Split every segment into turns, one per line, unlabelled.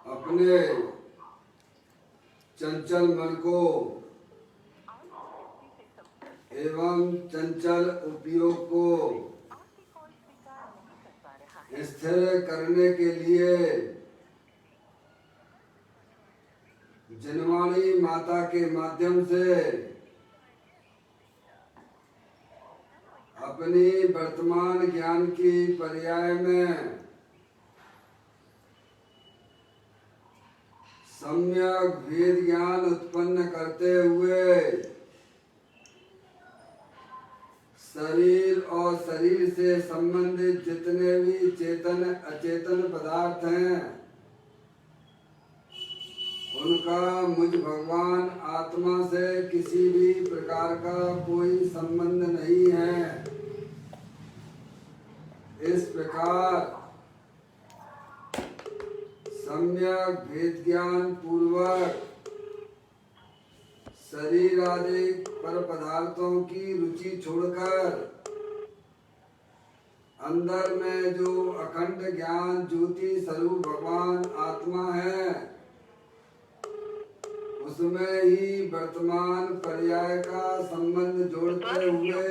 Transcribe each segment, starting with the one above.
अपने चंचल मन को एवं चंचल उपयोग को स्थिर करने के लिए जनवाणी माता के माध्यम से अपनी वर्तमान ज्ञान की पर्याय में सम्यक भेद ज्ञान उत्पन्न करते हुए शरीर और शरीर से संबंधित जितने भी चेतन अचेतन पदार्थ हैं उनका मुझ भगवान आत्मा से किसी भी प्रकार का कोई संबंध नहीं है। इस प्रकार सम्यक भेद ज्ञान पूर्वक शरीर आदि पर पदार्थों की रुचि छोड़कर अंदर में जो अखंड ज्ञान ज्योति स्वरूप भगवान आत्मा है उसमें ही वर्तमान पर्याय का संबंध जोड़ते हुए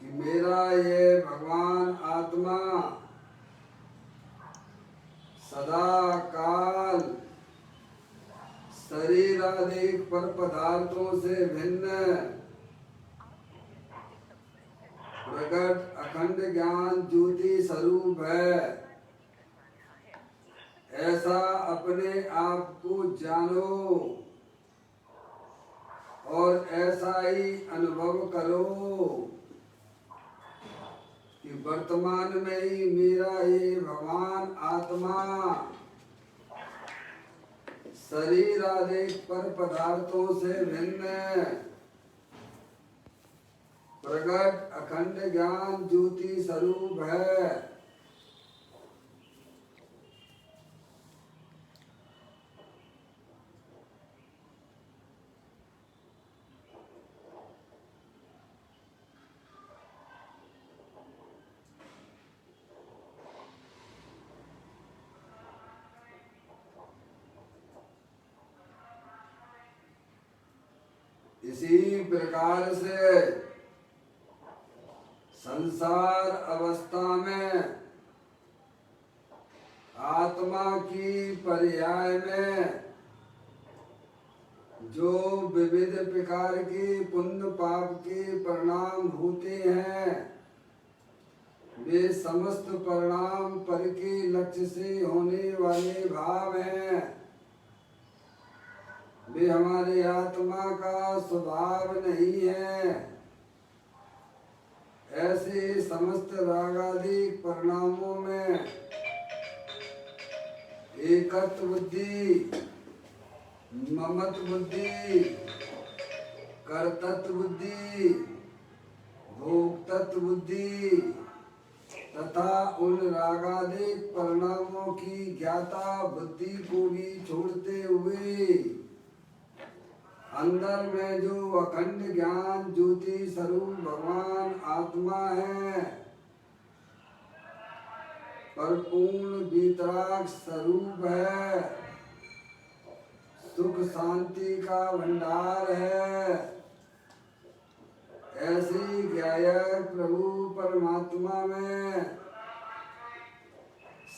कि मेरा ये भगवान आत्मा सदा काल शरीर आदि पर पदार्थों से भिन्न प्रकट अखंड ज्ञान ज्योति स्वरूप है। ऐसा अपने आप को जानो और ऐसा ही अनुभव करो कि वर्तमान में ही मेरा ये भगवान आत्मा शरीर आदि पर पदार्थों से भिन्न प्रकट अखंड ज्ञान ज्योति स्वरूप है। इसी प्रकार से संसार अवस्था में आत्मा की पर्याय में जो विविध प्रकार की पुण्य पाप के परिणाम होते हैं वे समस्त परिणाम पर के लक्ष्य से होने वाले भाव हैं। वे हमारे आत्मा का स्वभाव नहीं है। ऐसे समस्त रागादि परिणामों में एकत्व बुद्धि, ममत्व बुद्धि, कर्तृत्व बुद्धि, भोक्तृत्व बुद्धि तथा उन रागादि परिणामों की ज्ञाता बुद्धि को भी छोड़ते हुए अंदर में जो अखंड ज्ञान ज्योति स्वरूप भगवान आत्मा है परिपूर्ण वितराग स्वरूप है, सुख शांति का भंडार है। ऐसी ज्ञायक प्रभु परमात्मा में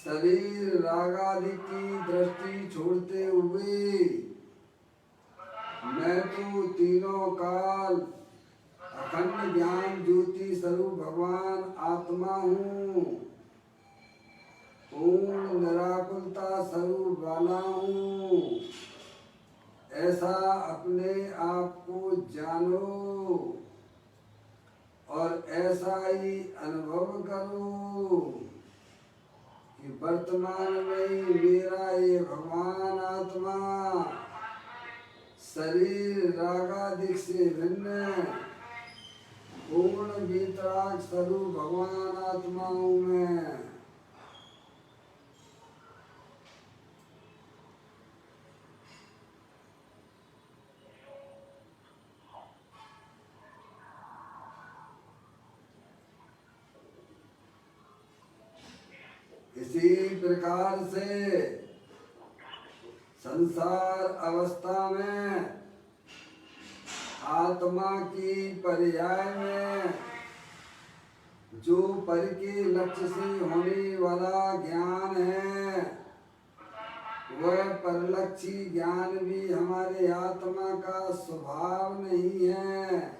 शरीर रागादि की दृष्टि छोड़ते हुए मैं तो तीनों काल अखंड ज्ञान ज्योति स्वरूप भगवान आत्मा हूँ, पूर्ण निराकुलता स्वरूप वाला हूँ। ऐसा अपने आप को जानो और ऐसा ही अनुभव करो कि वर्तमान में ही मेरा ये भगवान आत्मा शरीर रागादिक से भिन्न पूर्ण वितराग स्वरूप भगवान आत्मा हूँ मैं। इसी प्रकार से संसार अवस्था में आत्मा की पर्याय में जो पर के लक्ष्य से होने वाला ज्ञान है, वह परलक्षी ज्ञान भी हमारे आत्मा का स्वभाव नहीं है।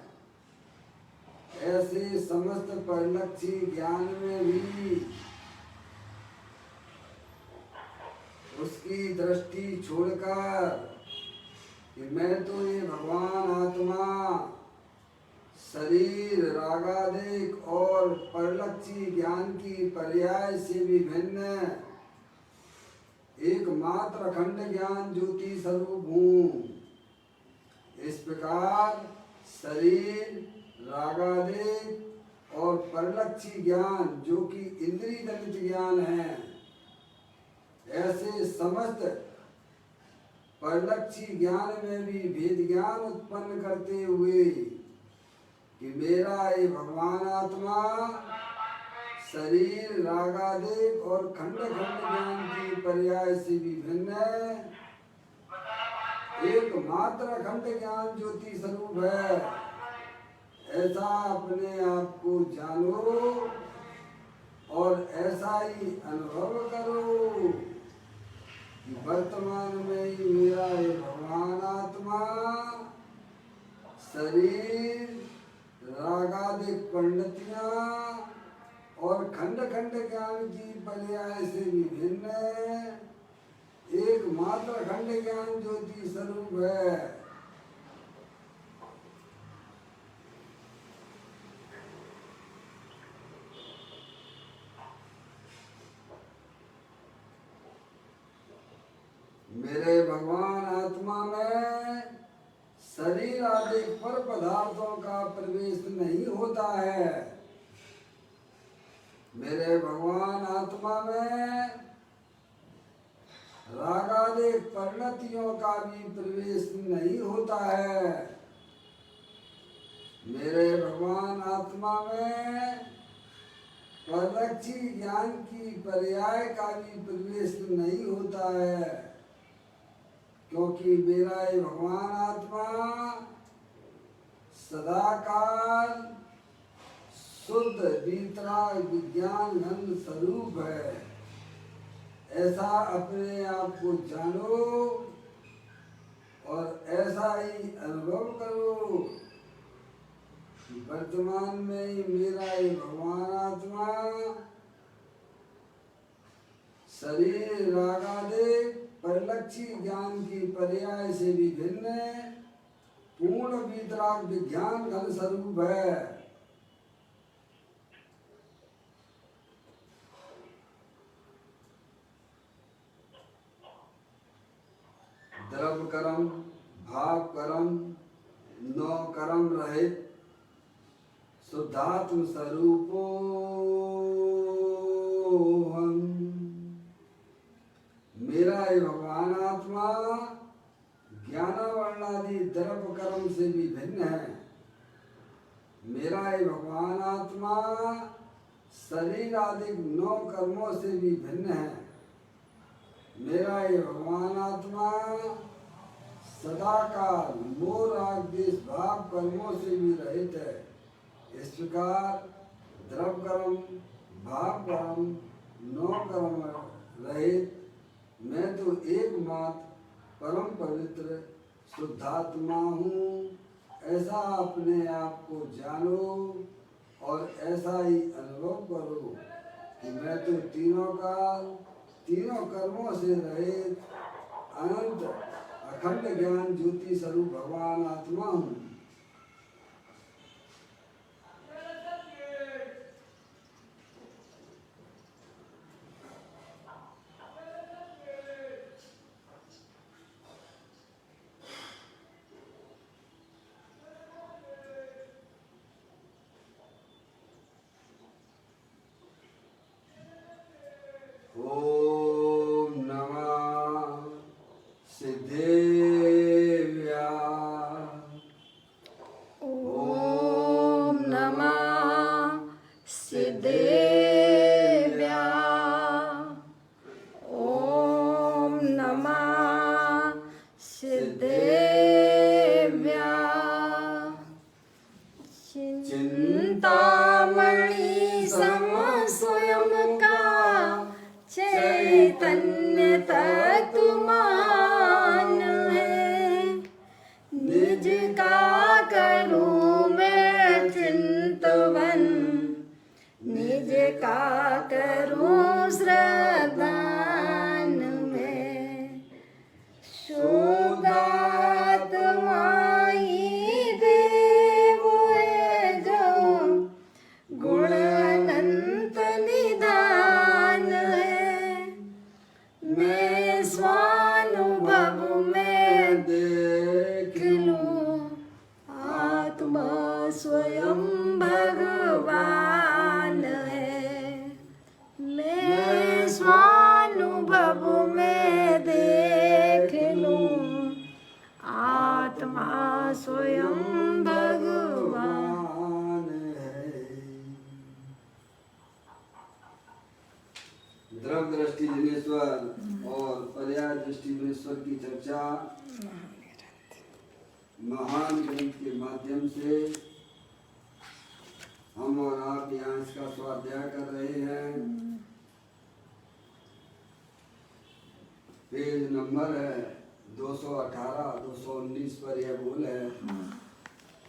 ऐसे समस्त परलक्षी ज्ञान में भी उसकी दृष्टि छोड़कर कि मैं तो ये भगवान आत्मा शरीर रागादिक और परलक्षी ज्ञान की पर्याय से भी भिन्न एकमात्र अखंड ज्ञान ज्योति स्वरूप हूँ। इस प्रकार शरीर रागादिक और परलक्षी ज्ञान जो कि इंद्रिय जनित ज्ञान है, ऐसे समस्त परलक्षी ज्ञान में भी भेद ज्ञान उत्पन्न करते हुए कि मेरा ये भगवान आत्मा शरीर रागादिक और खंड खंड ज्ञान की पर्याय से भी भिन्न है, एकमात्र अखंड ज्ञान ज्योति स्वरूप है। ऐसा अपने आप को जानो और ऐसा ही अनुभव करो कि वर्तमान में ही मेरा ये भगवान आत्मा शरीर रागादिक पंडितियां और खंड खंड ज्ञान की पर्याय से भी भिन्न है, एकमात्र अखंड ज्ञान ज्योति स्वरूप है। मेरे भगवान आत्मा में शरीर आदि पर पदार्थों का प्रवेश नहीं होता है। मेरे भगवान आत्मा में रागादिक परिणतियों का भी प्रवेश नहीं होता है। मेरे भगवान आत्मा में परलक्षी ज्ञान की पर्याय का भी प्रवेश नहीं होता है, क्योंकि मेरा ये भगवान आत्मा सदाकाल शुद्ध वीतराग विज्ञान घन स्वरूप है। ऐसा अपने आप को जानो और ऐसा ही अनुभव करो कि वर्तमान में ही मेरा ये भगवान आत्मा शरीर रागादिक परलक्षी ज्ञान की पर्याय से भी भिन्न पूर्ण वीतराग विज्ञान घन स्वरूप है। द्रव्य कर्म भाव कर्म नौ कर्म रहित शुद्धात्म स्वरूपो हम। मेरा ये भगवान आत्मा ज्ञानावर्णादि द्रव्य कर्म से भी भिन्न है। मेरा ये भगवान आत्मा शरीर आदि 9 कर्मों से भी भिन्न है। मेरा ये भगवान आत्मा सदाकाल मोह राग देश भाव कर्मों से भी रहित है। इस प्रकार द्रव्य कर्म भाव कर्म 9 कर्म रहित मैं तो एकमात्र परम पवित्र शुद्धात्मा हूँ। ऐसा अपने आप को जानो और ऐसा ही अनुभव करो कि मैं तो तीनों कर्मों से रहित अनंत अखंड ज्ञान ज्योति स्वरूप भगवान आत्मा हूँ। ओम नमः सिद्धेव्या
देव्या चिंतामणि सम स्वयं का चैतन्य तत्वमान है। निज का करूं मैं चिंतवन, निज का करूं श्रद्धान में। शुद्धात्मा ही देव है जो गुण अनंत निधान है। मैं स्वानुभव में देख लूं आत्मा स्वयं भगवान है। मैं स्वानुभव में देख लूं आत्मा स्वयं भगवान
है। द्रव दृष्टि जिनेश्वर और पर्याय दृष्टि जिनेश्वर की चर्चा महान ग्रंथ के माध्यम से हम और आप यहाँ इसका स्वाध्याय कर रहे हैं। पेज नंबर है 218, 219 पर यह गोल है।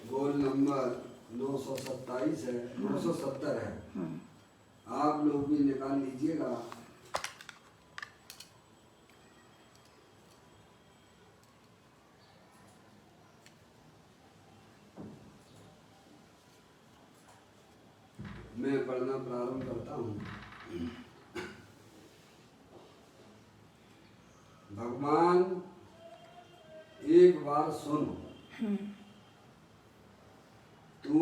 गोल नंबर 927 है, 970 है। आप लोग भी निकाल लीजिएगा। मैं पढ़ना प्रारंभ करता हूँ। भगवान एक बार सुन, तू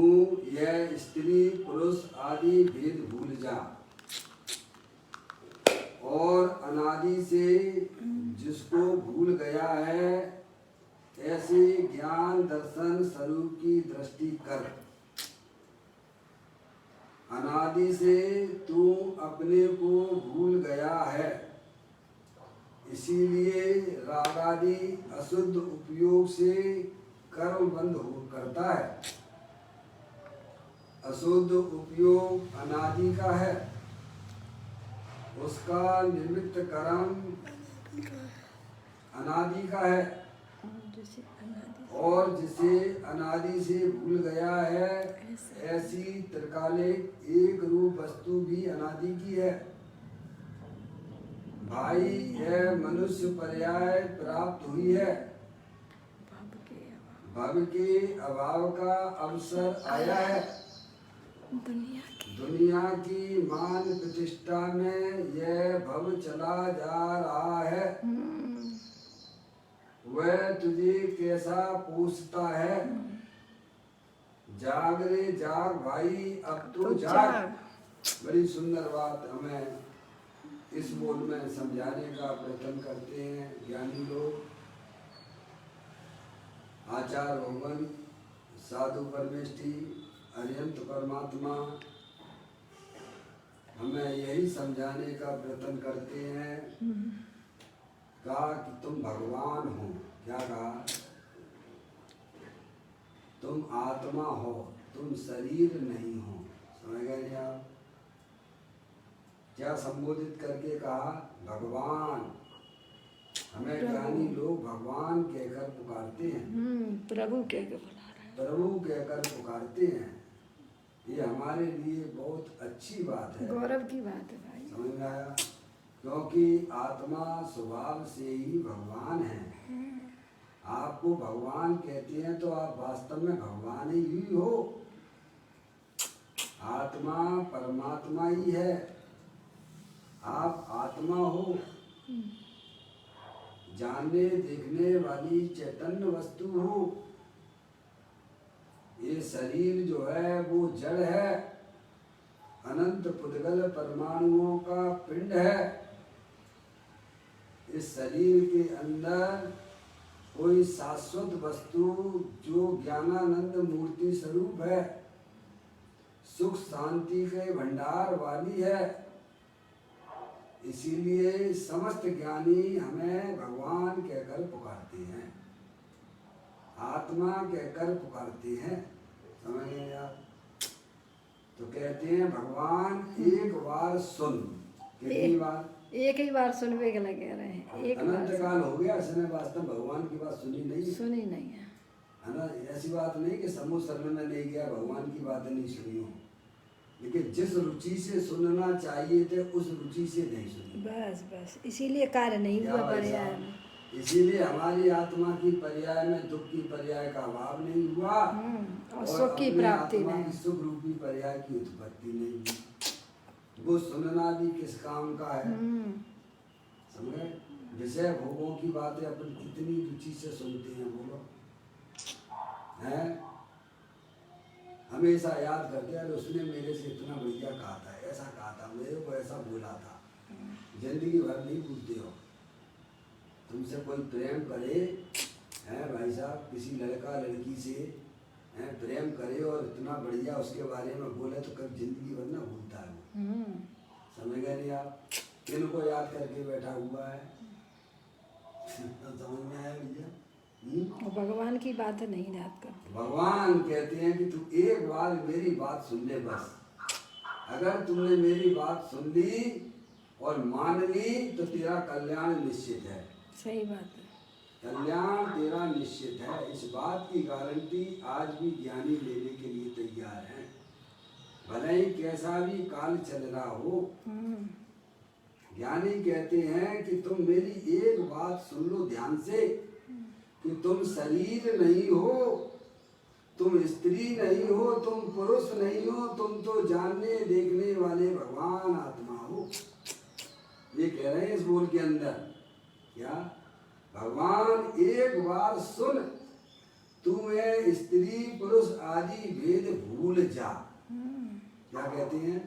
यह स्त्री पुरुष आदि भेद भूल जा और अनादि से जिसको भूल गया है ऐसे ज्ञान दर्शन स्वरूप की दृष्टि कर। अनादि से तू अपने को भूल गया है, इसीलिए रागादि अशुद्ध उपयोग से कर्म बंद करता है। अशुद्ध उपयोग अनादि का है, उसका निमित्त कर्म अनादि का है, और जिसे अनादि से भूल गया है ऐसी त्रिकालिक एक रूप वस्तु भी अनादि की है। भाई यह मनुष्य पर्याय प्राप्त हुई है, भव के अभाव का अवसर आया है। दुनिया की मान प्रतिष्ठा में यह भव चला जा रहा है। वह तुझे कैसा पूछता है, जाग रे जाग भाई अब तो जाग। बड़ी सुंदर बात हमें इस बोल में समझाने का प्रयत्न करते हैं ज्ञानी लोग, आचार्य भगवान, साधु परमेष्ठी, अरिहंत परमात्मा हमें यही समझाने का प्रयत्न करते हैं। कहा कि तुम भगवान हो, क्या कहा? तुम आत्मा हो, तुम शरीर नहीं हो। समझ गए आप? क्या संबोधित करके कहा? भगवान। हमें ज्ञानी लोग भगवान कहकर पुकारते हैं,
प्रभु कहकर बुला रहे हैं,
प्रभु कहकर पुकारते हैं। ये हमारे लिए बहुत अच्छी बात है,
गौरव की बात है भाई।
समझ में आया? क्योंकि आत्मा स्वभाव से ही भगवान है। आपको भगवान कहते हैं तो आप वास्तव में भगवान ही हो। आत्मा परमात्मा ही है, आप आत्मा हो। जानने देखने वाली चैतन्य वस्तु हो। ये शरीर जो है वो जड़ है, अनंत पुद्गल परमाणुओं का पिंड है। इस शरीर के अंदर कोई शाश्वत वस्तु जो ज्ञानानंद मूर्ति स्वरूप है, सुख शांति के भंडार वाली है। इसीलिए समस्त ज्ञानी हमें भगवान कहकर पुकारते हैं। आत्मा कहकर पुकारते हैं। समझ गए आप? तो कहते हैं भगवान एक बार सुन। कितनी बार?
एक ही बार सुनने के लगे रहे हैं, एक बार
अनंत काल हो गया इसने वास्तव भगवान की बात सुनी नहीं,
सुनी नहीं है।
है ना? ऐसी बात नहीं कि समूह शरण में नहीं गया, भगवान की बातें नहीं सुनी हो, लेकिन जिस रुचि से सुनना चाहिए थे उस रुचि से नहीं सुनी।
बस बस इसीलिए कार्य नहीं हुआ पर्याय में।
इसीलिए हमारी आत्मा की पर्याय में दुख की पर्याय का अभाव नहीं हुआ
और सुख की
अपनी
प्राप्ति
आत्मा
नहीं।
की सुख रूपी पर्याय की उत्पत्ति नहीं हुई। वो सुनना भी किस काम का है? समझे? विषय भोगों की बातें अपन कितनी रुचि से सुनते हैं, बोलो हैं? हमेशा याद करते हैं उसने मेरे से इतना बढ़िया कहा था, ऐसा कहा था, मेरे को ऐसा बोला था। जिंदगी भर नहीं भूलते हो। तुमसे कोई प्रेम करे हैं भाई साहब, किसी लड़का लड़की से हैं प्रेम करे और इतना बढ़िया उसके बारे में बोले तो कभी जिंदगी भर ना भूलता है वो। समझ गए नहीं आप? किनको याद करके बैठा हुआ है? समझ में आया भैया?
भगवान की बात नहीं याद करते।
भगवान कहते हैं कि तू एक बार मेरी बात सुन ले बस। अगर तुमने मेरी बात सुन ली और मान ली तो तेरा कल्याण निश्चित है।
सही बात है।
कल्याण तेरा निश्चित है। इस बात की गारंटी आज भी ज्ञानी लेने के लिए तैयार है, भले ही कैसा भी काल चल रहा हो। ज्ञानी कहते हैं कि तुम मेरी एक बात सुन लो ध्यान से कि तुम शरीर नहीं हो, तुम स्त्री नहीं हो, तुम पुरुष नहीं हो, तुम तो जानने देखने वाले भगवान आत्मा हो। ये कह रहे हैं इस बोल के अंदर क्या? भगवान एक बार सुन, तुम्हें स्त्री पुरुष आदि भेद भूल जा। क्या कहते हैं?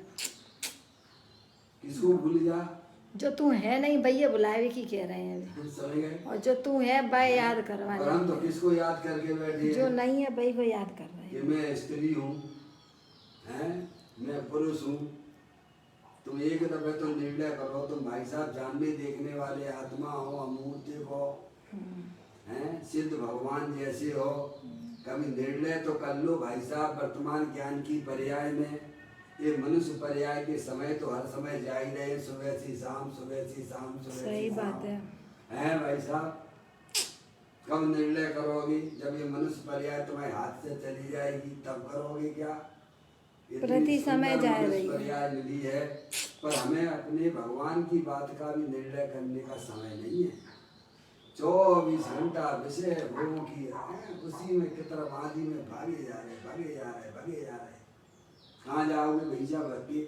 किसको भूल जा?
जो तू है नहीं भैया बुलावे की कह रहे हैं अभी।
समझ गए?
और जो तू है वह याद करवा।
और हम तो किसको याद करके बैठे?
जो नहीं है वही को याद कर रहे हैं
कि मैं स्त्री हूँ, हैं, मैं पुरुष हूँ। तुम एक दफे तो निर्णय करो, तुम भाई साहब जानने देखने वाले आत्मा हो, अमूर्त हो, हैं, सिद्ध भगवान जैसे हो। कभी निर्णय तो कर लो भाई साहब। वर्तमान ज्ञान की पर्याय में ये मनुष्य पर्याय के समय तो हर समय जा ही रहे, सुबह से शाम, सुबह से शाम, सुबह से
सही
शाम।
बात है।
हैं भाई साहब? कब निर्णय करोगे? जब ये मनुष्य पर्याय तुम्हारे हाथ से चली जाएगी तब करोगे क्या?
प्रति समय जा रही है।
पर्याय मिली है, पर हमें अपने भगवान की बात का भी निर्णय करने का समय नहीं है। 24 घंटा विषय भोगों की है, उसी में कितना आदि में भागे जा रहे, भागे जा रहे, भागे जा रहे। कहाँ जाओगे भैया? भक्ति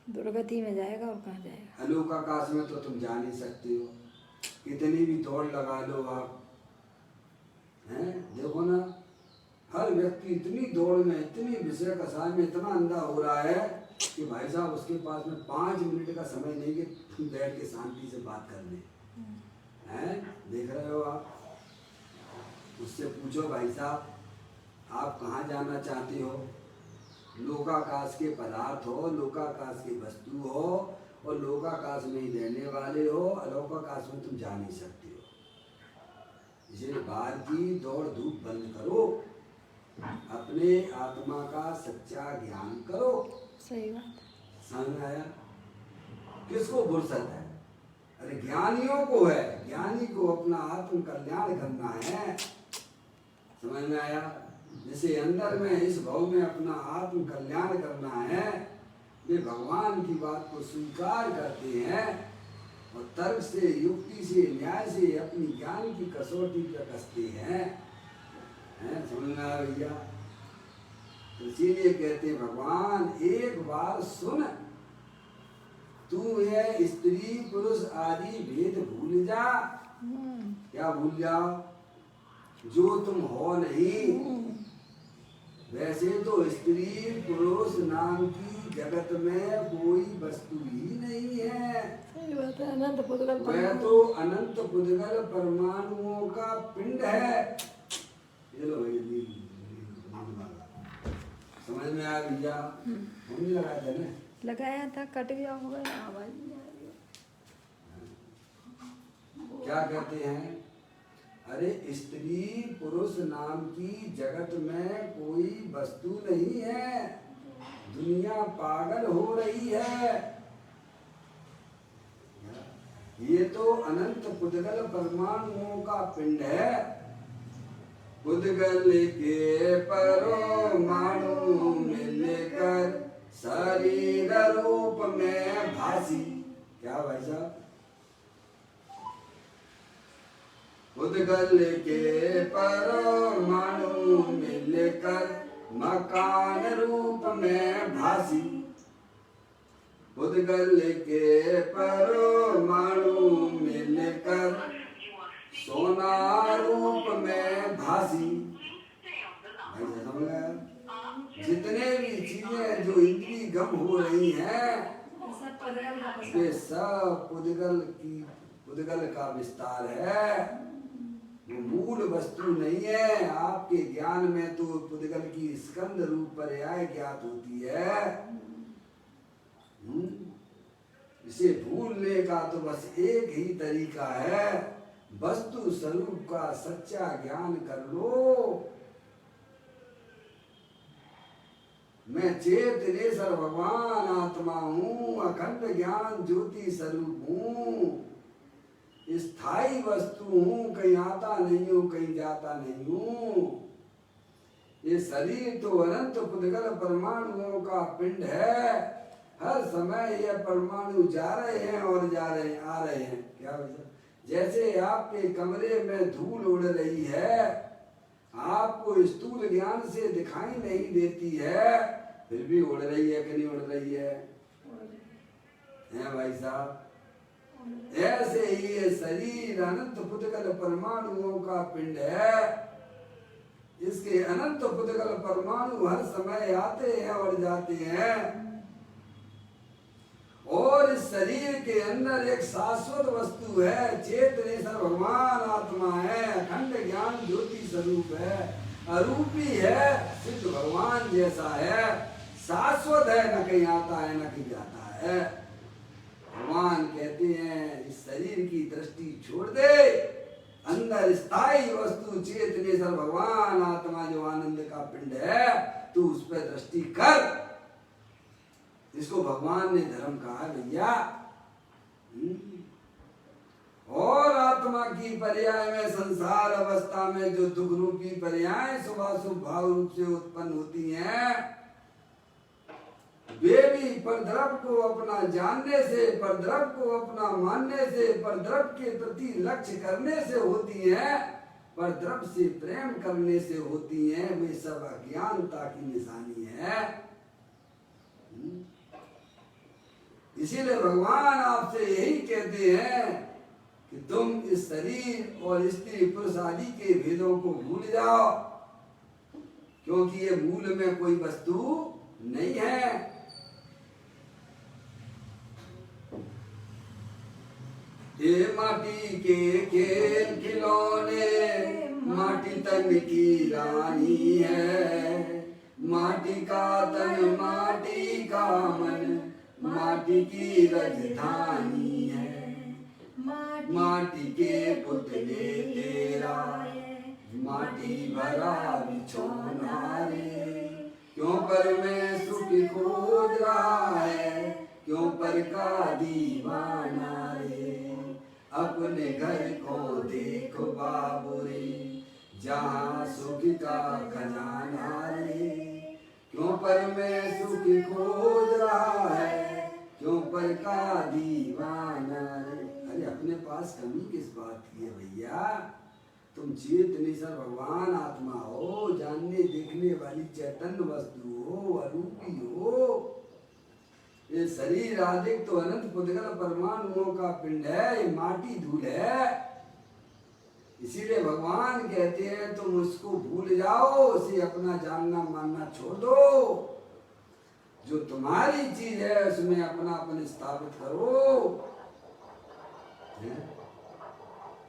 दुर्गति में जाएगा और कहाँ जाएगा?
अलोक आकाश में तो तुम जा नहीं सकते हो। कितनी भी दौड़ लगा लो आप, हैं, देखो ना, हर व्यक्ति इतनी दौड़ में, इतनी विषय कसाय में इतना अंधा हो रहा है कि भाई साहब उसके पास में 5 मिनट का समय नहीं कि बैठ के शांति से बात कर ले। हैं, देख रहे हो आप? उससे पूछो भाई साहब आप कहाँ जाना चाहते हो? लोकाकाश के पदार्थ हो, लोकाकाश की वस्तु हो और लोकाकाश में ही रहने वाले हो, अलौकाकाश में तुम जा नहीं सकते हो। इसलिए बाहर की दौड़ धूप बंद करो, अपने आत्मा का सच्चा ज्ञान करो।
सही बात है।
समझ में आया? किसको फुर्सत है? अरे ज्ञानियों को है। ज्ञानी को अपना आत्म कल्याण करना है। समझ में आया? जिसे अंदर में इस भाव में अपना आत्म कल्याण करना है, वे भगवान की बात को स्वीकार करते हैं और तर्क से, युक्ति से, न्याय से अपनी ज्ञान की कसौटी पर कसते हैं। समझ में आया भैया? तो इसीलिए कहते हैं भगवान एक बार सुन, तू है स्त्री पुरुष आदि भेद भूल जा। क्या भूल जाओ? जो तुम हो नहीं। वैसे तो स्त्री पुरुष नाम की जगत में कोई वस्तु ही नहीं है।
सही बात है। अनंत पुद्गल
वह तो अनंत पुद्गल परमाणुओं का पिंड है। ये लो भाई, समझ में आया भैया? हम नहीं लगाए थे ना?
लगाया था, कट गया होगा ना आवाज।
क्या कहते हैं? अरे स्त्री पुरुष नाम की जगत में कोई वस्तु नहीं है। दुनिया पागल हो रही है। ये तो अनंत पुद्गल परमाणुओं का पिंड है। पुद्गल के परमाणु मिलकर शरीर रूप में भासी। क्या भाई साहब? पुद्गल के परमाणु मिलकर मकान रूप में भासी। पुद्गल के परमाणु मिलकर सोना रूप में भासी। जितने भी चीजें जो इंद्री गम हो रही हैं वे सब पुद्गल का विस्तार है। वो मूल वस्तु नहीं है। आपके ज्ञान में तो पुद्गल की स्कंद रूप पर्याय ज्ञात होती है। इसे भूलने का तो बस एक ही तरीका है, वस्तु स्वरूप का सच्चा ज्ञान कर लो। मैं चेतनेश्वर भगवान आत्मा हूँ, अखंड ज्ञान ज्योति स्वरूप हूँ, स्थायी वस्तु हूँ, कहीं आता नहीं हूँ, कहीं जाता नहीं हूँ। ये शरीर तो अनंत पुद्गल परमाणुओं का पिंड है। हर समय ये परमाणु जा रहे हैं और जा रहे हैं, आ रहे हैं। क्या वजह? जैसे आपके कमरे में धूल उड़ रही है, आपको स्थूल ज्ञान से दिखाई नहीं देती है, फिर भी उड़ रही है कि नहीं उड़ रही है? हैं भाई साहब? ऐसे ही ये शरीर अनंत पुद्गल परमाणुओं का पिंड है। इसके अनंत पुद्गल परमाणु हर समय आते हैं और जाते हैं। और इस शरीर के अंदर एक शाश्वत वस्तु है, चेतनेश्वर भगवान आत्मा है, अखंड ज्ञान ज्योति स्वरूप है, अरूपी है, सिद्ध भगवान जैसा है, शाश्वत है, न कहीं आता है न कहीं जाता है। भगवान कहते हैं इस शरीर की दृष्टि छोड़ दे, अंदर स्थायी वस्तु चेतनेश्वर भगवान आत्मा जो आनंद का पिंड है, तू उस पर दृष्टि कर। इसको भगवान ने धर्म कहा भैया। और आत्मा की पर्याय में संसार अवस्था में जो दुख रूपी पर्याय शुभाशुभ भाव रूप से उत्पन्न होती हैं, वे भी परद्रव्य को अपना जानने से, परद्रव्य को अपना मानने से, परद्रव्य के प्रति लक्ष्य करने से होती हैं, परद्रव्य से प्रेम करने से होती हैं। वे सब अज्ञानता की निशानी है। इसीलिए भगवान आपसे यही कहते हैं कि तुम इस शरीर और स्त्री पुरुष आदि के भेदों को भूल जाओ, क्योंकि ये मूल में कोई वस्तु नहीं है। ये माटी के खेल खिलौने, माटी तन की रानी है, माटी का तन माटी का मन, माटी की राजधानी है। माटी के पुतले तेरा, माटी भरा बिछोना रे, क्यों पर मैं सुख खोज रहा है, क्यों पर का दीवाना रे। अपने घर को देखो बाबू रे, जहाँ सुख का खजाना रे, क्यों पर मैं सुख खोज रहा है, क्यों पर का दीवाना रे। अरे अपने पास कमी किस बात की है भैया? तुम चेतनेश्वर भगवान आत्मा हो, जानने देखने वाली चैतन्य वस्तु हो, अरूपी हो। ये शरीर आदि तो अनंत पुद्गल परमाणुओं का पिंड है, ये माटी धूल है। इसीलिए भगवान कहते हैं तुम उसको भूल जाओ, उसे अपना जानना मानना छोड़ दो। जो तुम्हारी चीज है उसमें अपनापन स्थापित करो।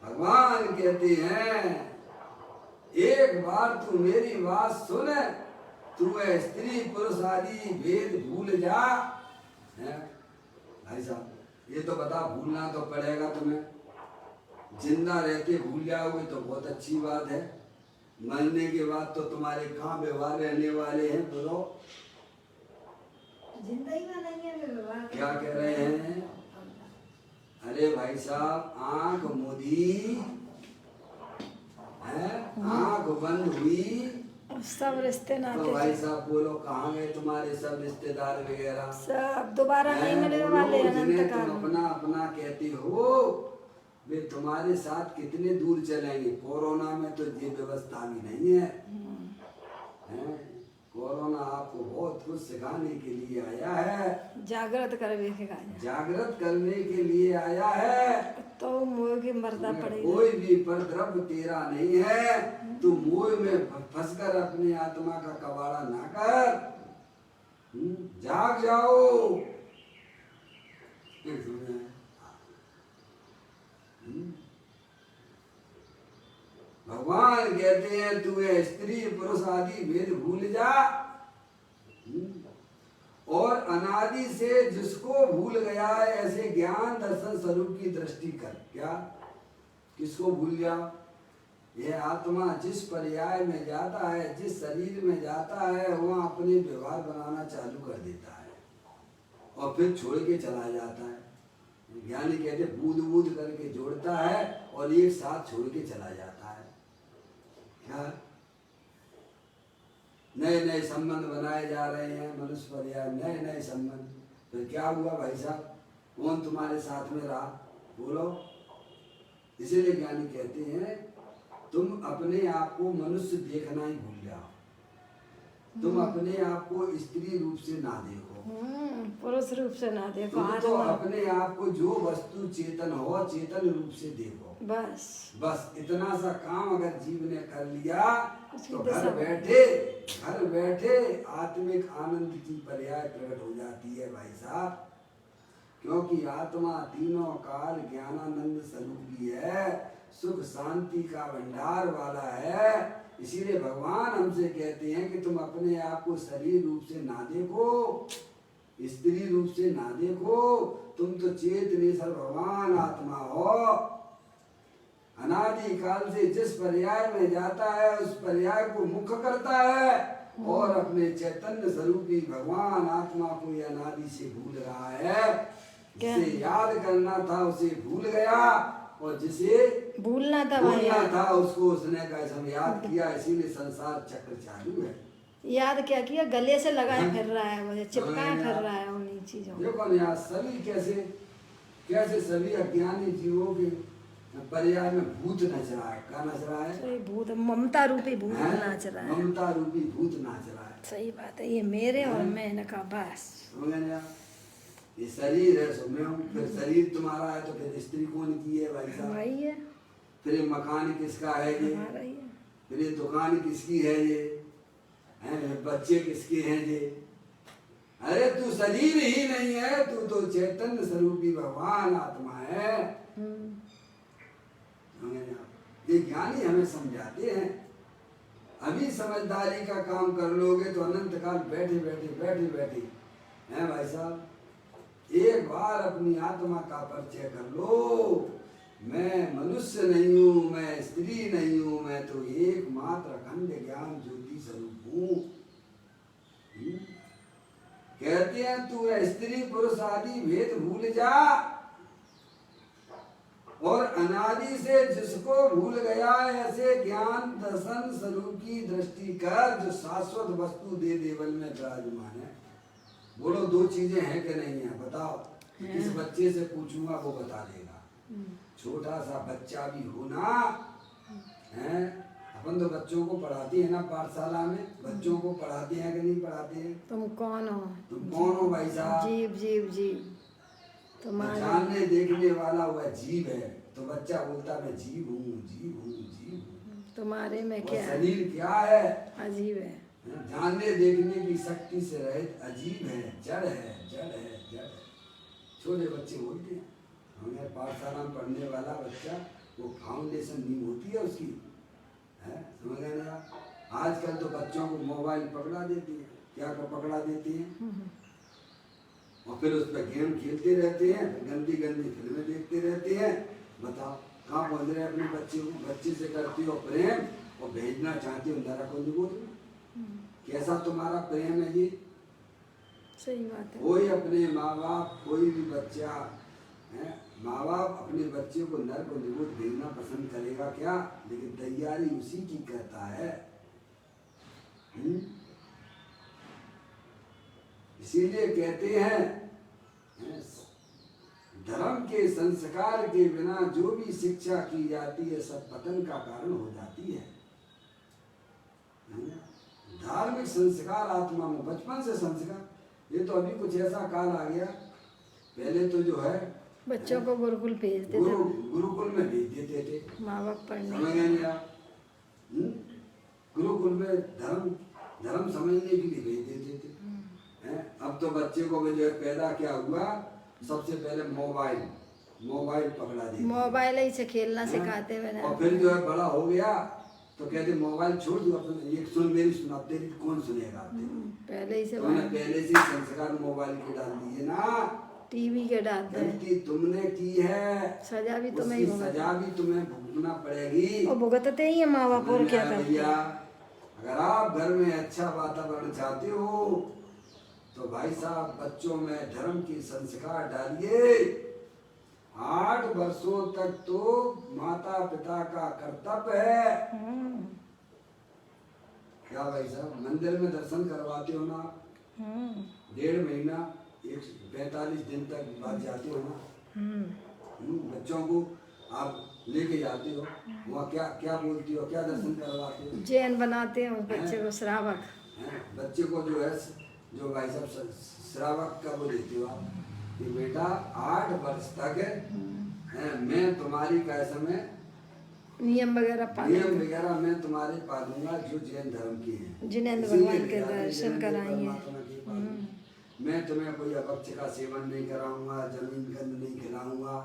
भगवान कहते हैं एक बार तू मेरी बात सुन, तू स्त्री पुरुष आदि भेद भूल जा। भाई साहब ये तो बता, भूलना तो पड़ेगा तुम्हें। जिंदा रहते भूल जाओगे तो बहुत अच्छी बात है, मरने के बाद तो तुम्हारे कहाँ व्यवहार रहने वाले हैं बोलो।
जिंदगी में नहीं है व्यवहार।
क्या कह रहे हैं? अरे भाई साहब, आंख मुदी है, आंख बंद हुई
सब रिश्ते
तो
नाते
भाई साहब बोलो कहाँ गए तुम्हारे सब रिश्तेदार वगैरह?
सब दोबारा नहीं मिलने
बोलो,
वाले अनंत
जिन्हें
काल
तुम
में।
अपना अपना कहते हो वे तुम्हारे साथ कितने दूर चलेंगे। कोरोना में तो ये व्यवस्था भी नहीं है, हैं? कोरोना आपको बहुत कुछ सिखाने के लिए आया है,
जागृत करवे के गाय
जागृत करने के लिए आया है।
तो मोह के मरना पड़ेगा।
कोई भी परद्रव्य तेरा नहीं है, तू मोह में फंसकर अपनी आत्मा का कबाड़ा ना कर। जाग जाओ। भगवान कहते हैं तू ये स्त्री पुरुष आदि भेद भूल जा, और अनादि से जिसको भूल गया है ऐसे ज्ञान दर्शन स्वरूप की दृष्टि कर। क्या? किसको भूल जाओ? यह आत्मा जिस पर्याय में जाता है, जिस शरीर में जाता है, वहाँ अपने व्यवहार बनाना चालू कर देता है और फिर छोड़ के चला जाता है। ज्ञानी कहते बूंद बूंद करके जोड़ता है और एक साथ छोड़ के चला जाता है। क्या? नए नए संबंध बनाए जा रहे हैं मनुष्य पर्याय, नए नए संबंध। फिर क्या हुआ भाई साहब? कौन तुम्हारे साथ में रहा बोलो? इसीलिए ज्ञानी कहते हैं तुम अपने आप को मनुष्य देखना ही भूल जाओ, तुम अपने आप को स्त्री रूप से ना देखो,
पुरुष रूप से ना देखो।
तुम तो अपने आप को जो वस्तु चेतन हो चेतन रूप से देखो।
बस
बस इतना सा काम अगर जीव ने कर लिया तो
दिशा
घर बैठे आत्मिक आनंद की पर्याय प्रकट हो जाती है भाई साहब। क्योंकि आत्मा तीनों काल ज्ञानानंद स्वरूपी है, सुख शांति का भंडार वाला है। इसीलिए भगवान हमसे कहते हैं कि तुम अपने आप को शरीर रूप से ना देखो, स्त्री रूप से ना देखो, तुम तो चेतनेश्वर भगवान आत्मा हो। अनादि काल से जिस पर्याय में जाता है उस पर्याय को मुख्य करता है और अपने चैतन्य स्वरूपी भगवान आत्मा को ये अनादि से भूल रहा है। जिसे याद करना था उसे भूल गया और जिसे
भूलना
था उसको उसने कैसे याद किया। इसीलिए संसार चक्र चालू है।
याद क्या किया? गले से लगाए फिर रहा है, मुझे चिपकाए फिर रहा है उन्हीं चीजों।
देखो ना यार, सभी कैसे सभी अज्ञानी जीवों के पर्याय में भूत नच रहा है। क्या नच रहा है?
सही भूत, ममता रूपी भूत नाच रहा है।
ममता रूपी भूत नाच रहा है।
सही बात है, ये मेरे और मैंने का बस।
ये शरीर है सो मैं हूँ, फिर शरीर तुम्हारा है तो फिर स्त्री कौन की है भाई साहब?
वही है।
फिर ये मकान किसका है ये?
हमारा ही है।
फिर ये दुकान किसकी है ये? बच्चे किसके हैं ये? अरे तू शरीर ही नहीं है, तू तो चैतन्य स्वरूपी भगवान आत्मा है। ये ज्ञानी हमें समझाते हैं। अभी समझदारी का काम कर लोगे तो अनंत काल बैठे बैठे हैं भाई साहब। एक बार अपनी आत्मा का परिचय कर लो। मैं मनुष्य नहीं हूँ, मैं स्त्री नहीं हूँ, मैं तो एकमात्र अखंड ज्ञान ज्योति स्वरूप हूँ। कहते हैं तू स्त्री पुरुष आदि भेद भूल जा और अनादि से जिसको भूल गया ऐसे ज्ञान दर्शन स्वरूप की दृष्टि कर जो शाश्वत वस्तु दे देवल में विराजमान है। बोलो दो चीजें हैं कि नहीं है? बताओ। किस बच्चे से पूछूंगा वो बता देगा। छोटा सा बच्चा भी होना है। अपन तो बच्चों को पढ़ाते हैं ना पाठशाला में, बच्चों को पढ़ाते हैं कि नहीं पढ़ाते हैं?
तुम कौन हो?
तुम कौन हो भाई साहब?
जीव जीव जीव। तुम्हारे
जानने देखने वाला हुआ जीव है तो बच्चा बोलता मैं जीव हूँ जीव हूँ जीव हूँ।
तुम्हारे में क्या है?
शरीर क्या है?
अजीब है।
जानने देखने की शक्ति से रहित अजीब है, जड़ है, जड़ है, जड़ है। छोटे बच्चे बोलते हैं। हमें पाठशाला में पढ़ने वाला बच्चा वो फाउंडेशन नींव होती है उसकी, है समझ गए ना? आजकल तो बच्चों को मोबाइल पकड़ा देती है। क्या पकड़ा देती है और फिर उस पर गेम खेलते रहते हैं, गंदी गंदी फिल्में देखते रहते हैं। बताओ कहाँ पहुँच रहे हैं अपने बच्चे को? बच्चे से करती हो प्रेम और भेजना चाहती हो नरक में। कैसा तुम्हारा प्रेम है ये?
सही बात है।
कोई अपने माँ बाप, कोई भी बच्चा है, माँ बाप अपने बच्चे को नर्क और निगोद भेजना पसंद करेगा क्या? लेकिन तैयारी उसी की करता है। इसीलिए कहते हैं धर्म के संस्कार के बिना जो भी शिक्षा की जाती है सब पतन का कारण हो जाती है। धार्मिक संस्कार आत्मा में बचपन से संस्कार। ये तो अभी कुछ ऐसा काल आ गया, पहले तो जो है
बच्चों को गुरुकुल भेजते थे,
गुरुकुल में भेज देते थे
माँ बाप पढ़ने।
समझ नहीं आ गुरुकुल में धर्म समझने के लिए भेज देते थे। अब तो बच्चे को जो है पैदा क्या हुआ, सबसे पहले मोबाइल पकड़ा दिया,
मोबाइल ही से खेलना सिखाते हुए।
और फिर जो है बड़ा हो गया तो कहते मोबाइल छोड़ दो, अपने एक सुन मेरी सुना, तेरी कौन सुनेगा?
पहले ही से
पहले से संस्कार मोबाइल के डाल दिए ना,
टीवी के डालते हैं।
गलती तुमने की है,
सजा भी तुम्हें ही
सजा भी तुम्हें भुगतना पड़ेगी।
और भुगतते ही है माँ बाप, और क्या करते?
भैया अगर आप घर में अच्छा वातावरण चाहते हो तो भाई साहब बच्चों में धर्म की संस्कार डालिए। 8 वर्षों तक तो माता पिता का कर्तव्य है। क्या भाई साहब मंदिर में दर्शन करवाते हो ना, 1.5 महीना 45 दिन तक बाद जाते हो ना, बच्चों को आप लेके जाते हो, वहाँ क्या क्या बोलती हो, क्या दर्शन करवाते हो?
जैन बनाते हैं उस बच्चे को, श्रावक।
बच्चे को जो है जो भाई साहब श्रावक का वो देते हो आप कि बेटा 8 वर्ष तक मैं तुम्हारी कैसे में
नियम वगैरह
मैं तुम्हारे पालूंगा जो जैन धर्म की है,
जिनेंद्र भगवान के दर्शन कराएंगे।
मैं तुम्हें कोई अभक्ष का सेवन नहीं कराऊंगा, जमीन गंद नहीं खिलाऊंगा,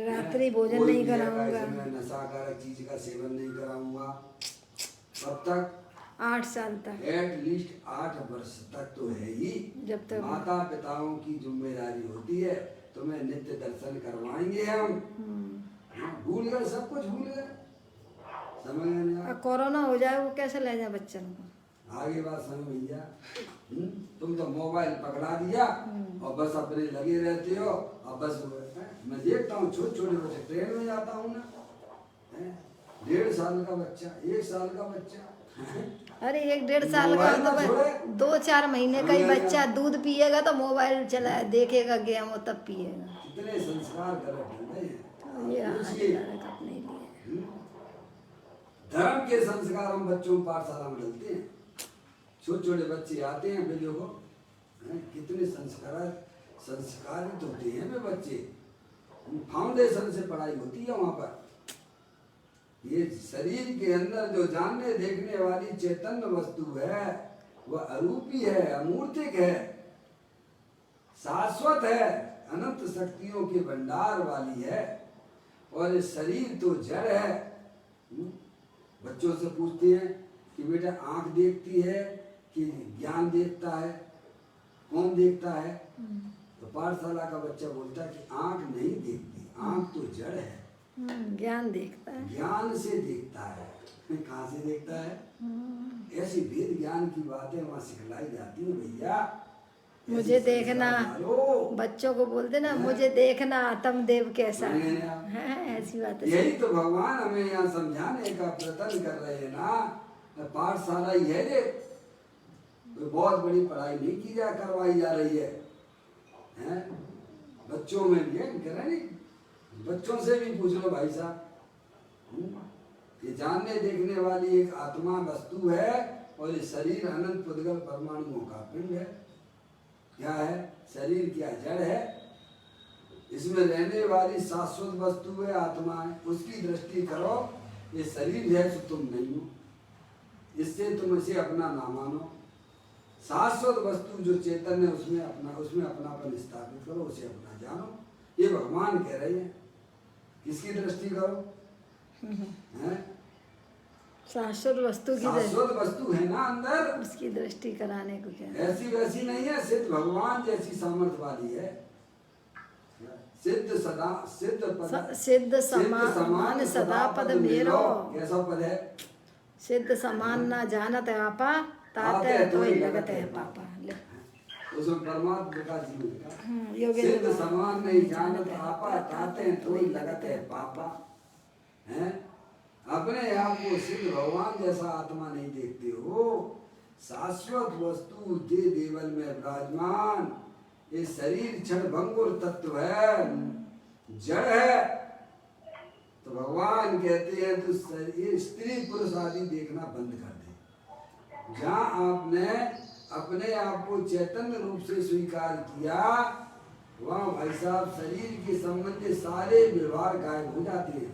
रात्रि भोजन नहीं कराऊंगा,
नशाकारक चीज का सेवन नहीं कराऊंगा। कब तक?
8 साल तक,
एटलीस्ट 8 वर्ष तक तो है ही।
जब तक
माता पिताओं की जिम्मेदारी होती है, तुम्हें नित्य दर्शन करवाएंगे हम। भूल गए, सब कुछ भूल गए, समझ नहीं।
कोरोना हो जाए वो कैसे ले जाए बच्चन को?
आगे बात समझ भैया, तुम तो मोबाइल पकड़ा दिया और बस अपने लगे रहते हो। और बस मैं देखता हूँ छोटे बच्चे, ट्रेन में जाता हूँ ना, 1.5 साल का बच्चा, 1 साल का बच्चा,
अरे 1-1.5 साल का तो 2-4 महीने का ही बच्चा दूध पिएगा तो मोबाइल चला देखेगा गेम, वो तब पिएगा।
कितने संस्कार गलत हैं
ये अपने लिए
धर्म के संस्कार हम बच्चों को पाठशाला में डालते हैं। छोटे बच्चे आते हैं, वे देखो कितने संस्कारित होते हैं वे बच्चे। फाउंडेशन से पढ़ाई होती है वहाँ पर। ये शरीर के अंदर जो जानने देखने वाली चैतन्य वस्तु है वह अरूपी है, अमूर्तिक है, शाश्वत है, अनंत शक्तियों के भंडार वाली है। और ये शरीर तो जड़ है। बच्चों से पूछते हैं कि बेटा आंख देखती है कि ज्ञान देखता है, कौन देखता है? तो पाठशाला का बच्चा बोलता है कि आंख नहीं देखती, आंख तो जड़ है,
ज्ञान देखता है,
ज्ञान से देखता है। कहाँ से देखता है? ऐसी वेद ज्ञान की बातें वहाँ सिखलाई जाती है भैया।
मुझे देखना, बच्चों को बोलते ना मुझे देखना आत्म देव कैसा है, ऐसी बात है।
यही तो भगवान हमें यहाँ समझाने का प्रयत्न कर रहे हैं ना। पाठशाला ही है रे, कोई बहुत बड़ी पढ़ाई नहीं की करवाई जा रही है, हैं? बच्चों में भी है, कह रहे नहीं, बच्चों से भी पूछ लो भाई साहब। ये जानने देखने वाली एक आत्मा वस्तु है और ये शरीर अनंत पुद्गल परमाणुओं का पिंड है। क्या है? शरीर क्या जड़ है, इसमें रहने वाली शाश्वत वस्तु है, आत्मा है। उसकी दृष्टि करो, ये शरीर है तो तुम नहीं हो, इससे तुम इसे अपना ना मानो। शाश्वत वस्तु जो चेतन है उसमें अपनापन स्थापित करो, उसे अपना जानो। ये भगवान कह रहे हैं। किसकी दृष्टि करो? हैं?
शाश्वत वस्तु की,
शाश्वत वस्तु है ना अंदर,
उसकी दृष्टि कराने को क्या?
ऐसी वैसी नहीं है, सिद्ध भगवान जैसी सामर्थ्य वाली है। सिद्ध सदा सिद्ध पद
सिद्ध समान सदा पद मेरो।
कैसा पद है?
सिद्ध समान ना जानत है आपा, ताते तो ही लगत है पापा।
उसमें परमात्मा का जीवन का
सिद्ध
समान नहीं जानत आपा, ताते तो ही लगत है पापा। हैं? अपने आप को सिद्ध भगवान जैसा आत्मा नहीं देखते हो। शाश्वत वस्तु दे देवल में विराजमान ये शरीर क्षण भंगुर तत्व है, जड़ है। तो भगवान कहते हैं तो स्त्री पुरुष आदि देखना बंद कर दे। जहाँ आपने अपने आप को चैतन्य रूप से स्वीकार किया, वहाँ भाई साहब शरीर के संबंधी सारे व्यवहार गायब हो जाते हैं।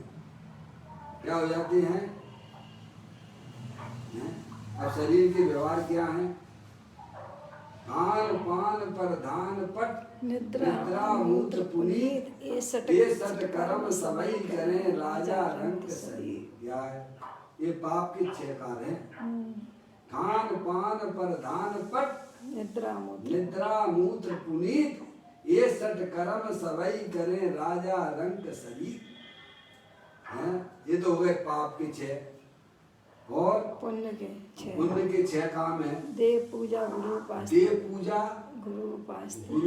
क्या हो जाते हैं? अब शरीर के व्यवहार क्या हैं? खान पान प्रधान पट निद्रा मूत्र पुनीत ये सट कर्म सबई करें राजा रंग शरीर। क्या है? ये पाप के 6 कार्य हैं। खान पान प्रधान पट निद्रा मूत्र पुनीत ये सट कर्म सबई करें राजा रंग शरीर। ये तो हो गए पाप के 6। और पुण्य के 6 काम है।
देव पूजा गुरु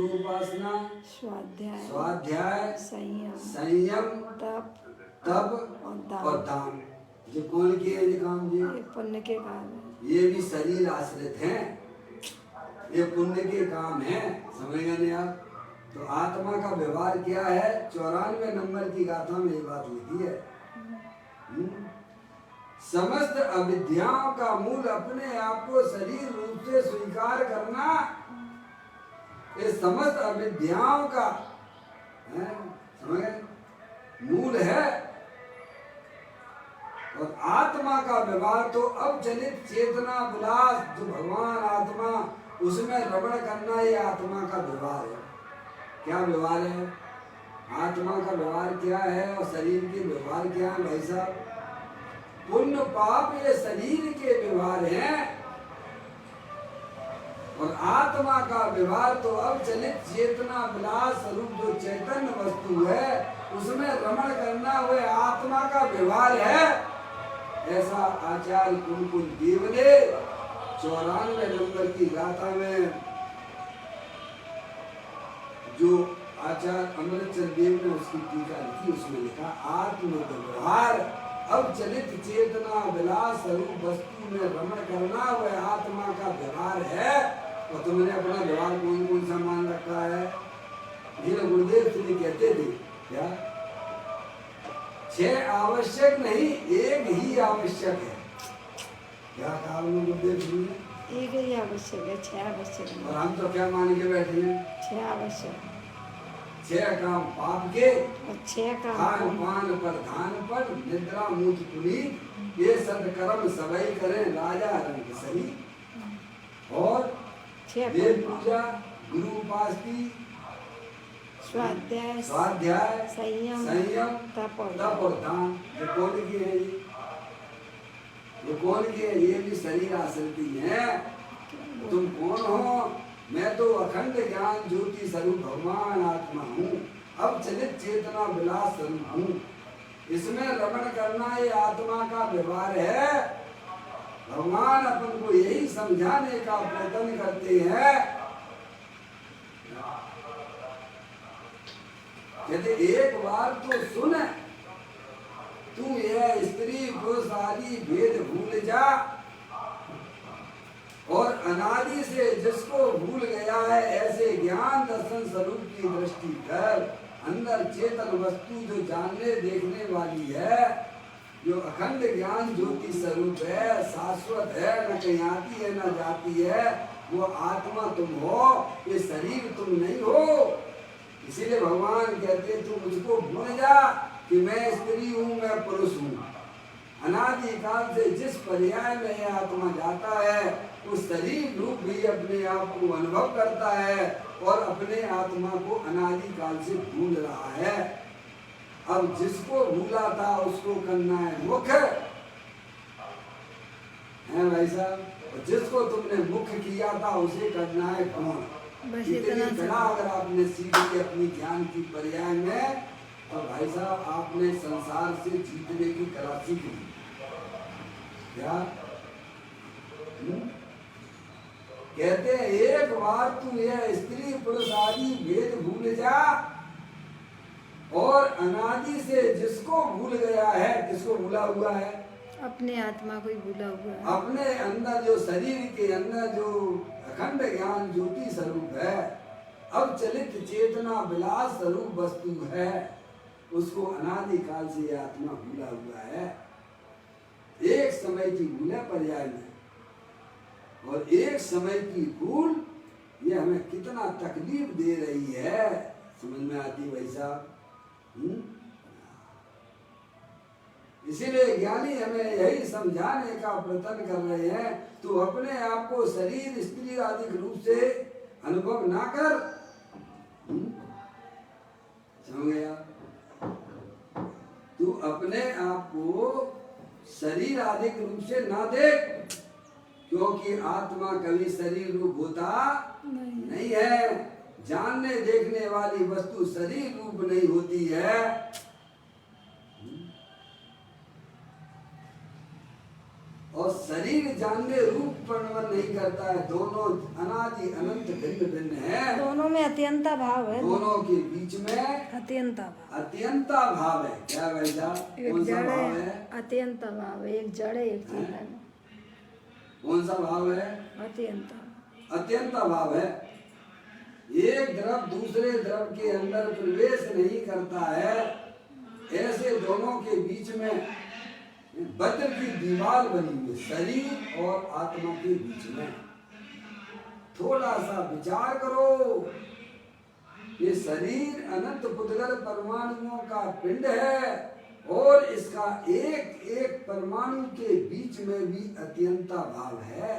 उपासना स्वाध्याय संयम तप और दान। जो कौन किए ये काम? ये
पुण्य के काम है।
ये भी शरीर आश्रित हैं, ये पुण्य के काम है। समझ गए नहीं आप? तो आत्मा का व्यवहार क्या है? 94 नंबर की गाथा में ये बात लिखी है। समस्त अविद्याओं का मूल अपने आप को शरीर रूप से स्वीकार करना, ये समस्त अविद्याओं का समझ गए मूल है। और आत्मा का व्यवहार तो अब चलित चेतना विलास जो भगवान आत्मा उसमें रमण करना, ये आत्मा का व्यवहार है। क्या व्यवहार है? आत्मा का व्यवहार क्या है और शरीर के व्यवहार क्या है भाई साहब? पुण्य पाप ये शरीर के व्यवहार हैं और आत्मा का व्यवहार तो अब चलित चेतना विलास स्वरूप जो चैतन्य वस्तु है उसमें रमण करना वह आत्मा का व्यवहार है। ऐसा आचार्य कुलकुल देव ने 94 नंबर की गाथा में जो आचार्य अमृतचंद देव ने उसकी टीका लिखी, उसमें लिखा आत्म व्यवहार अब चलित चेतना विलास स्वरूप वस्तु में रमण करना वह आत्मा का व्यवहार है। और तुमने अपना व्यवहार कौन कौन सा मान रखा है? ये गुरुदेव श्री कहते थे क्या 6 आवश्यक नहीं, एक ही आवश्यक है। क्या कहा गुरुदेव श्री ने?
एक ही आवश्यक है, 6 आवश्यक नहीं।
और हम तो क्या मान के बैठे हैं?
6 आवश्यक।
6 काम पाप के,
6 काम
खान पान प्रधान पर निद्रा मूत्र पुनीत ये सत्कर्म सबई करें राजा रंग शरीर। और देव पूजा गुरु उपासना स्वाध्याय संयम तप और दान। ये कौन की है? ये कौन की है? ये भी शरीर आश्रित है। तुम कौन हो? मैं तो अखंड ज्ञान ज्योति स्वरूप भगवान आत्मा हूँ, अब चलित चेतना विलास स्वरूप हूँ। इसमें रमण करना ये आत्मा का व्यवहार है। भगवान अपन को यही समझाने का प्रयत्न करते हैं। यदि एक बार तो सुन, तू यह स्त्री पुरुष आदि भेद भूल जा और अनादि से जिसको भूल गया है ऐसे ज्ञान दर्शन स्वरूप की दृष्टि कर। अंदर चेतन वस्तु जो जानने देखने वाली है, जो अखंड ज्ञान ज्योति स्वरूप है, शाश्वत है, न कहीं आती है न जाती है, वो आत्मा तुम हो, ये शरीर तुम नहीं हो। इसीलिए भगवान कहते तू मुझको भूल जा कि मैं स्त्री हूँ, मैं पुरुष हूँ। अनादि काल से जिस पर्याय में यह आत्मा जाता है उस शरीर रूप भी अपने आप को अनुभव करता है और अपने आत्मा को अनादि काल से भूल रहा है। अब जिसको भूला था उसको करना है मुख है भाई साहब, जिसको तुमने मुख किया था उसे करना है कौन?
बस
इतनी
इतना
कला अगर आपने सीख ली अपनी ज्ञान की पर्याय में, तो भाई साहब आपने संसार से जीतने की कला सीख ली। क्या कहते हैं, एक बार तू यह स्त्री पुरुष आदि भेद भूल जा, और अनादि से जिसको भूल गया है, किसको भूला हुआ है?
अपने आत्मा को ही भूला हुआ है।
अपने अंदर जो शरीर के अंदर जो अखंड ज्ञान ज्योति स्वरूप है, अब चलित चेतना विलास स्वरूप वस्तु है, उसको अनादि काल से यह आत्मा भूला हुआ है। एक समय की भूल है पर्याय में, और एक समय की भूल ये हमें कितना तकलीफ दे रही है, समझ में आती भाई साहब? इसीलिए ज्ञानी हमें यही समझाने का प्रयत्न कर रहे हैं, तू अपने आप को शरीर स्त्री आदि रूप से अनुभव ना कर। समझ गया? तू अपने आप को शरीर आदि रूप से ना देख, क्योंकि आत्मा कभी शरीर रूप होता नहीं है। जानने देखने वाली वस्तु शरीर रूप नहीं होती है। और शरीर जानने रूप परिवर्तन नहीं करता है। दोनों अनादि अनंत भिन्न भिन्न है।
दोनों में अत्यंता भाव है।
दोनों के बीच में
अत्यंता भाव,
अत्यंता भाव है। क्या वैसा कौन सा भाव है?
अत्यंता भाव है। एक जड़ है, एक चेतन है।
कौन सा भाव है?
अत्यंता।
अत्यंता भाव है। एक द्रव दूसरे द्रव के अंदर प्रवेश नहीं करता है। ऐसे दोनों के बीच में वज्र की दीवार बनी हुई, शरीर और आत्मा के बीच में। थोड़ा सा विचार करो, ये शरीर अनंत पुद्गल परमाणुओं का पिंड है, और इसका एक एक परमाणु के बीच में भी अत्यंता भाव है।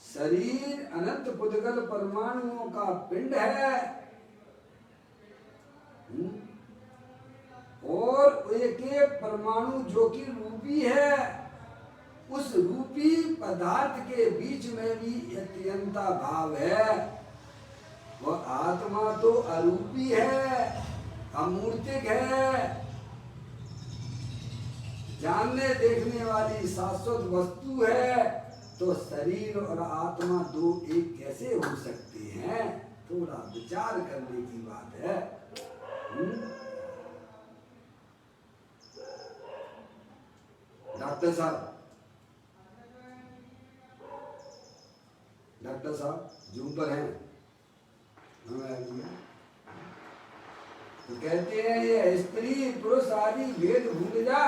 शरीर अनंत पुद्गल परमाणुओं का पिंड है, और एक एक परमाणु जो कि रूपी है, उस रूपी पदार्थ के बीच में भी अत्यंता भाव है। वह आत्मा तो अरूपी है, अमूर्तिक है, जानने देखने वाली शाश्वत वस्तु है। तो शरीर और आत्मा दो एक कैसे हो सकते हैं? थोड़ा विचार करने की बात है। डॉक्टर साहब जूम पर हैं, तो कहते हैं ये स्त्री पुरुष आदि भेद भूल जा,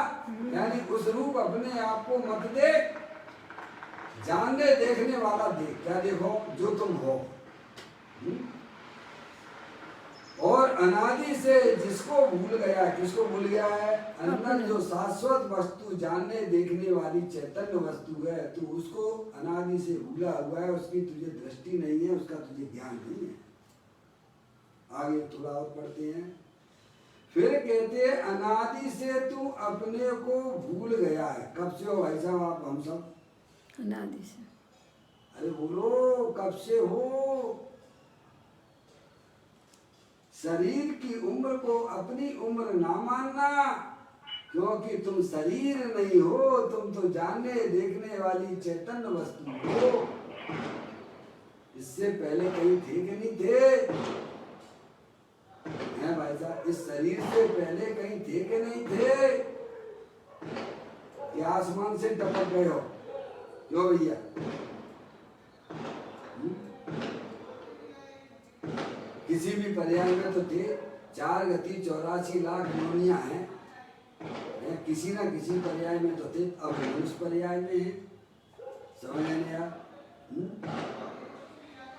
यानी उस रूप अपने आप को मत देख, जानने देखने वाला देख। क्या देखो? जो तुम हो। और अनादि से जिसको भूल गया, किसको भूल गया है? अंदर जो शाश्वत वस्तु जानने देखने वाली चैतन्य वस्तु है, तू उसको अनादि से भूला हुआ है, उसकी तुझे दृष्टि नहीं है, उसका तुझे ज्ञान नहीं है। आगे थोड़ा और पढ़ते हैं। फिर कहते हैं अनादि से तू अपने को भूल गया है। कब से हो भाई साहब आप? हम सब
अनादि से।
अरे बोलो, कब से हो? शरीर की उम्र को अपनी उम्र ना मानना, क्योंकि तुम शरीर नहीं हो, तुम तो जानने देखने वाली चैतन्य वस्तु हो। इससे पहले कहीं थे कि नहीं थे? हैं भाई साहब, इस शरीर से पहले कहीं थे कि नहीं थे? या आसमान से टपक गए हो? क्यों भैया? किसी भी पर्याय में तो थे। 4 गति 84 लाख योनियां हैं, किसी ना किसी पर्याय में तो थे। अब मनुष्य पर्याय में है। समझ नहीं आया?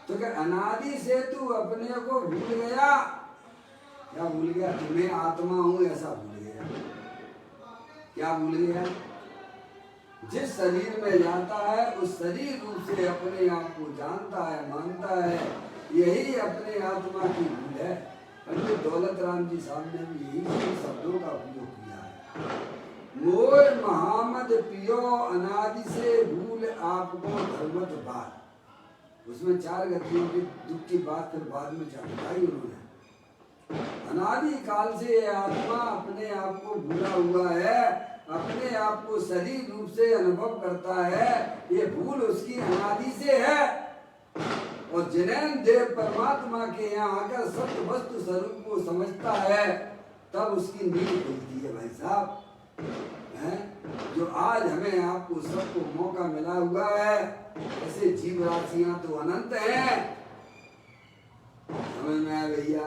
तो क्या अनादि से तू अपने को भूल गया? क्या भूल गया? तुम्हें आत्मा हूं ऐसा भूल गया। क्या भूल गया? जिस शरीर में जाता है उस शरीर रूप से अपने आप को जानता है, मानता है, यही अपने आत्मा की भूल है। पंडित दौलत राम जी साहब ने भी यही शब्दों का उपयोग किया है। मोर महामद पियो अनादि से भूल आपको धर्मत बात। उसमें 4 गतियों के दुख की बात फिर बाद में बताई उन्होंने। अनादि काल से ये आत्मा अपने आप को भूला हुआ है, अपने आप को शरीर रूप से अनुभव करता है। ये भूल उसकी अनादि से है। और जिन्हें देव परमात्मा के यहाँ आकर सत्य वस्तु स्वरूप को समझता है, तब उसकी नींद खुलती है भाई साहब। जो आज हमें आपको सबको मौका मिला हुआ है, ऐसे जीव राशियां तो अनंत हैं। समझ में आया भैया?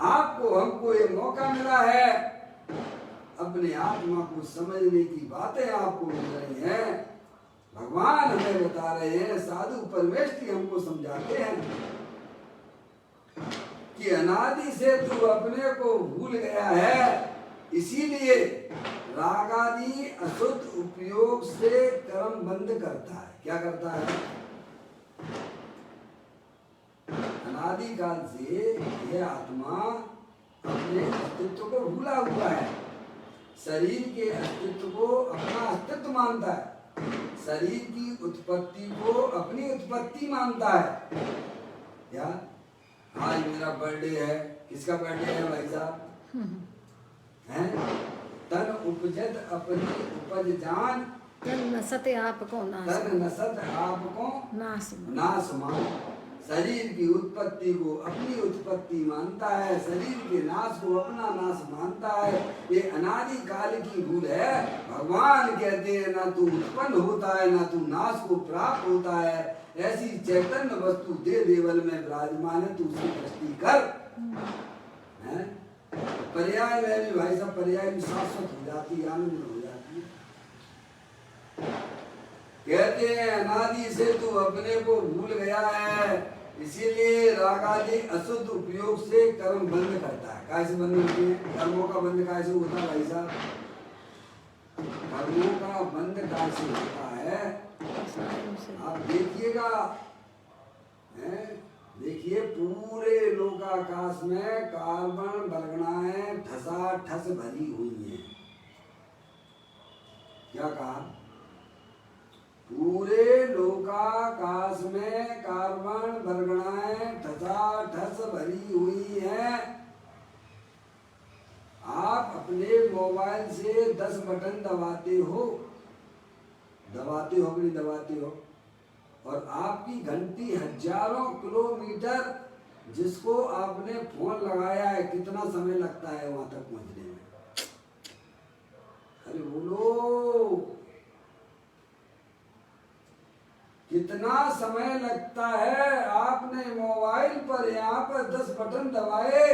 आपको हमको ये मौका मिला है, अपने आत्मा को समझने की बातें आपको मिल रही हैं। भगवान हमें बता रहे हैं, साधु परमेष्ठी हमको समझाते हैं कि अनादि से तू अपने को भूल गया है, इसीलिए रागादि अशुद्ध उपयोग से कर्म बंद करता है। क्या करता है? अनादि काल से यह आत्मा अपने अस्तित्व को भूला हुआ है, शरीर के अस्तित्व को अपना अस्तित्व मानता है, शरीर की उत्पत्ति को अपनी उत्पत्ति मानता है। क्या आज मेरा बर्थडे है? किसका बर्थडे है भाई साहब? हैं? तन उपजत अपनी उपज जान,
तन नसत आपको नाश,
तन नसत आपको नाश मान। शरीर की उत्पत्ति को अपनी उत्पत्ति मानता है, शरीर के नाश को अपना नाश मानता है। ये अनादि काल की भूल है। भगवान कहते हैं ना तू उत्पन्न होता है, ना तू नाश को प्राप्त होता है। ऐसी चैतन्य वस्तु दे देवल में विराजमान है, तू उसकी दृष्टि कर। पर्याय में भी भाई साहब, पर्याय भी शाश्वत हो जाती है, आनंद हो जाती है। कहते हैं अनादि से तू अपने को भूल गया है, इसीलिए रागादि अशुद्ध उपयोग से कर्म बंद करता है। कैसे बंद होती है? कर्मों का बंद कैसे होता है भाई साहब? कर्मों का बंद कैसे होता है? आप देखिएगा, देखिए पूरे लोकाकाश में कार्बन बरगनाएं ठसाठस भरी हुई हैं। क्या कहा? पूरे लोकाकाश में कार्बन बरगनाएं ठसाठस भरी हुई हैं। आप अपने मोबाइल से 10 बटन दबाते हो कि नहीं दबाते हो? और आपकी घंटी हजारों किलोमीटर जिसको आपने फोन लगाया है, कितना समय लगता है वहां तक पहुंचने में? अरे बोलो, कितना समय लगता है? आपने मोबाइल पर यहाँ पर 10 बटन दबाए,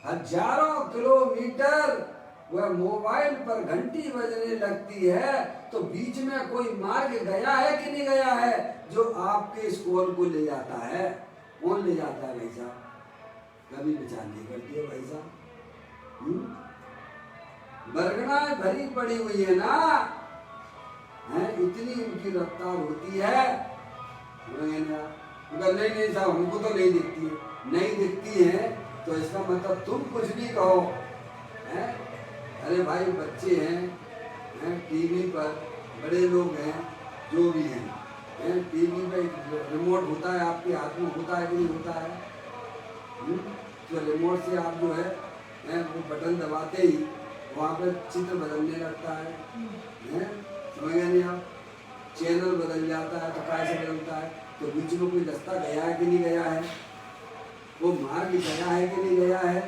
हजारों किलोमीटर वह मोबाइल पर घंटी बजने लगती है, तो बीच में कोई मार्ग गया है कि नहीं गया है जो आपके इस कॉल को ले जाता है? कौन ले जाता है भाई साहब? कभी विचार नहीं करती है भाई साहब। बरगनाएं भरी पड़ी हुई है ना, इतनी उनकी रफ्तार होती है। नहीं साहब, हमको तो नहीं दिखती है। नहीं दिखती है तो इसका मतलब तुम कुछ भी कहो। अरे भाई, बच्चे हैं टीवी पर, बड़े लोग हैं, जो भी हैं, टीवी पे रिमोट होता है, आपके हाथ में होता है कि नहीं होता है? तो रिमोट से आप जो है वो बटन दबाते ही वहाँ पे चित्र बदलने लगता है। समझ गए नहीं आप? चैनल बदल जाता है। तो कैसे बदलता है? तो बीच में कोई रास्ता गया है कि नहीं गया है? वो मार्ग गया है कि नहीं गया है?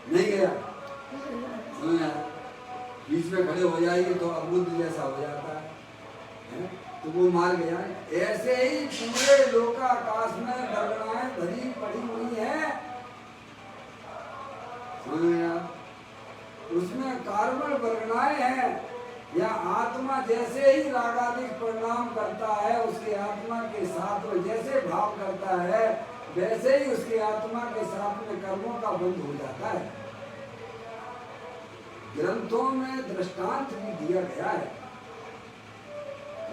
नहीं गया। समझ आया? बीच में खड़े हो जाएगी तो अबुद्ध जैसा हो जाता है, तो वो मार गया। ऐसे ही पूरे लोकाकाश में बरगनाएं भरी पड़ी हुई हैं। समझ आया? उसमें कार्बन बरगनाएं हैं। या आत्मा जैसे ही रागादिक परिणाम करता है, उसके आत्मा के साथ में जैसे भाव करता है, वैसे ही उसके आत्मा के साथ में कर्मों का बंध हो जाता है। ग्रंथों में दृष्टांत भी दिया गया है।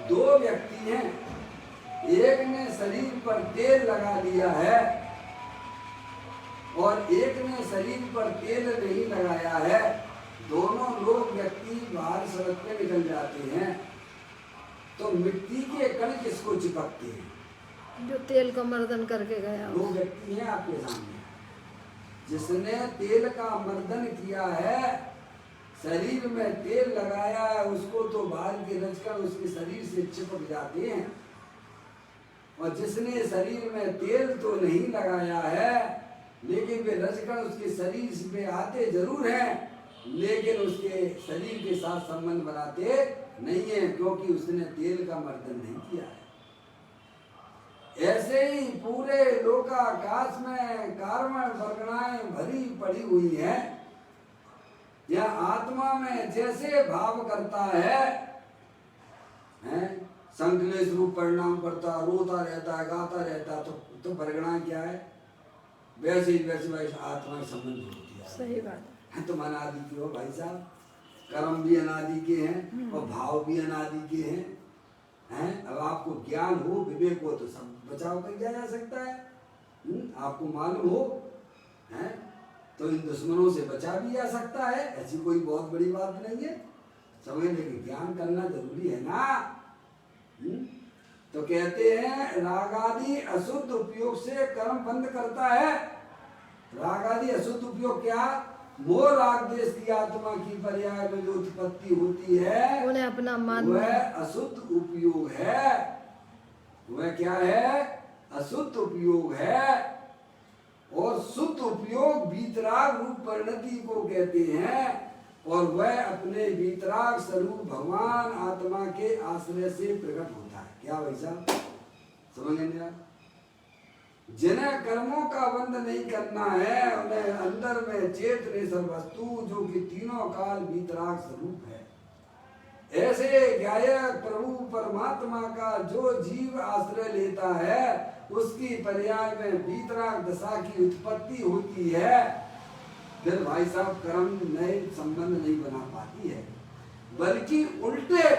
2 व्यक्ति हैं, एक ने शरीर पर तेल लगा लिया है और एक ने शरीर पर तेल नहीं लगाया है। दोनों लोग व्यक्ति बाहर सड़क पे निकल जाते हैं। तो मिट्टी के कण किसको चिपकते हैं?
जो तेल का मर्दन करके गया हो।
दो व्यक्ति हैं आपके सामने, जिसने तेल का मर्दन किया है, शरीर में तेल लगाया है, उसको तो बाहर के रजकण उसके शरीर से चिपक जाते हैं, और जिसने शरीर में तेल तो नहीं लगाया है लेकिन वे रजकण उसके शरीर में आते जरूर हैं, लेकिन उसके शरीर के साथ संबंध बनाते नहीं है, क्योंकि उसने तेल का मर्दन नहीं किया है। ऐसे ही पूरे लोकाकाश में कार्बन वर्गणाएं भरी पड़ी हुई हैं। यह आत्मा में जैसे भाव करता है, संकलेश रूप परिणाम करता, रोता रहता है, गाता रहता है, तो वर्गणा क्या है? वैसे आत्मा संबंध होती है।
सही बात
है। तुम अनादि के हो भाई साहब, कर्म भी अनादि के हैं और भाव भी अनादि के हैं। अब आपको ज्ञान हो, विवेक हो, तो सब बचाव कर दिया जा सकता है। आपको मालूम हो, हैं, तो इन दुश्मनों से बचा भी जा सकता है। ऐसी कोई बहुत बड़ी बात नहीं है। समझने के ज्ञान करना जरूरी है ना। तो कहते हैं रागादि अशुद्ध उपयोग से कर्म बंद करता है। रागादि अशुद्ध उपयोग क्या? मोह राग देश की आत्मा की पर्याय में जो उत्पत्ति होती है,
उन्हें अपना मान,
वह अशुद्ध उपयोग है। वह क्या है? अशुद्ध उपयोग है। और शुद्ध उपयोग वीतराग रूप परिणति को कहते हैं, और वह अपने वीतराग स्वरूप भगवान आत्मा के आश्रय से प्रकट होता है। क्या वैसा समझ लेंगे? जिन्हें कर्मों का बंध नहीं करना है, उन्हें अंदर में चेत निसर वस्तु जो कि तीनों काल वीतराग स्वरूप है, ऐसे गायक प्रभु परमात्मा का जो जीव आश्रय लेता है, उसकी पर्याय में वीतराग दशा की उत्पत्ति होती है। फिर भाई साहब कर्म नए संबंध नहीं बना पाती है, बल्कि उल्टे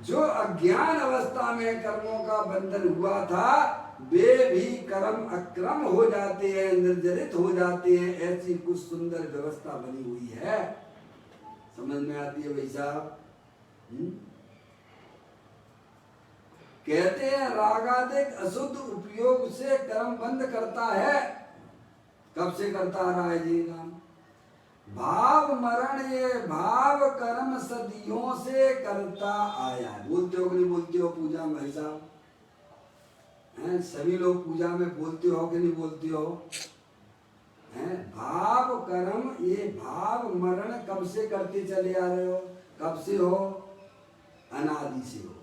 जो अज्ञान अवस्था में कर्मों का बंधन हुआ था, वे भी कर्म अक्रम हो जाते हैं, निर्जरित हो जाते हैं। ऐसी कुछ सुंदर व्यवस्था बनी हुई है। समझ में आती है भाई साहब? कहते हैं रागादिक अशुद्ध उपयोग से कर्म बंद करता है। कब से करता आ रहा है जी काम? भाव मरण ये भाव कर्म सदियों से करता आया है। बोलते हो कि नहीं बोलते हो पूजा में भाई साहब? सभी लोग पूजा में बोलते हो कि नहीं बोलते हो? भाव कर्म ये भाव मरण कब से करते चले आ रहे हो? कब से हो? अनादि से हो।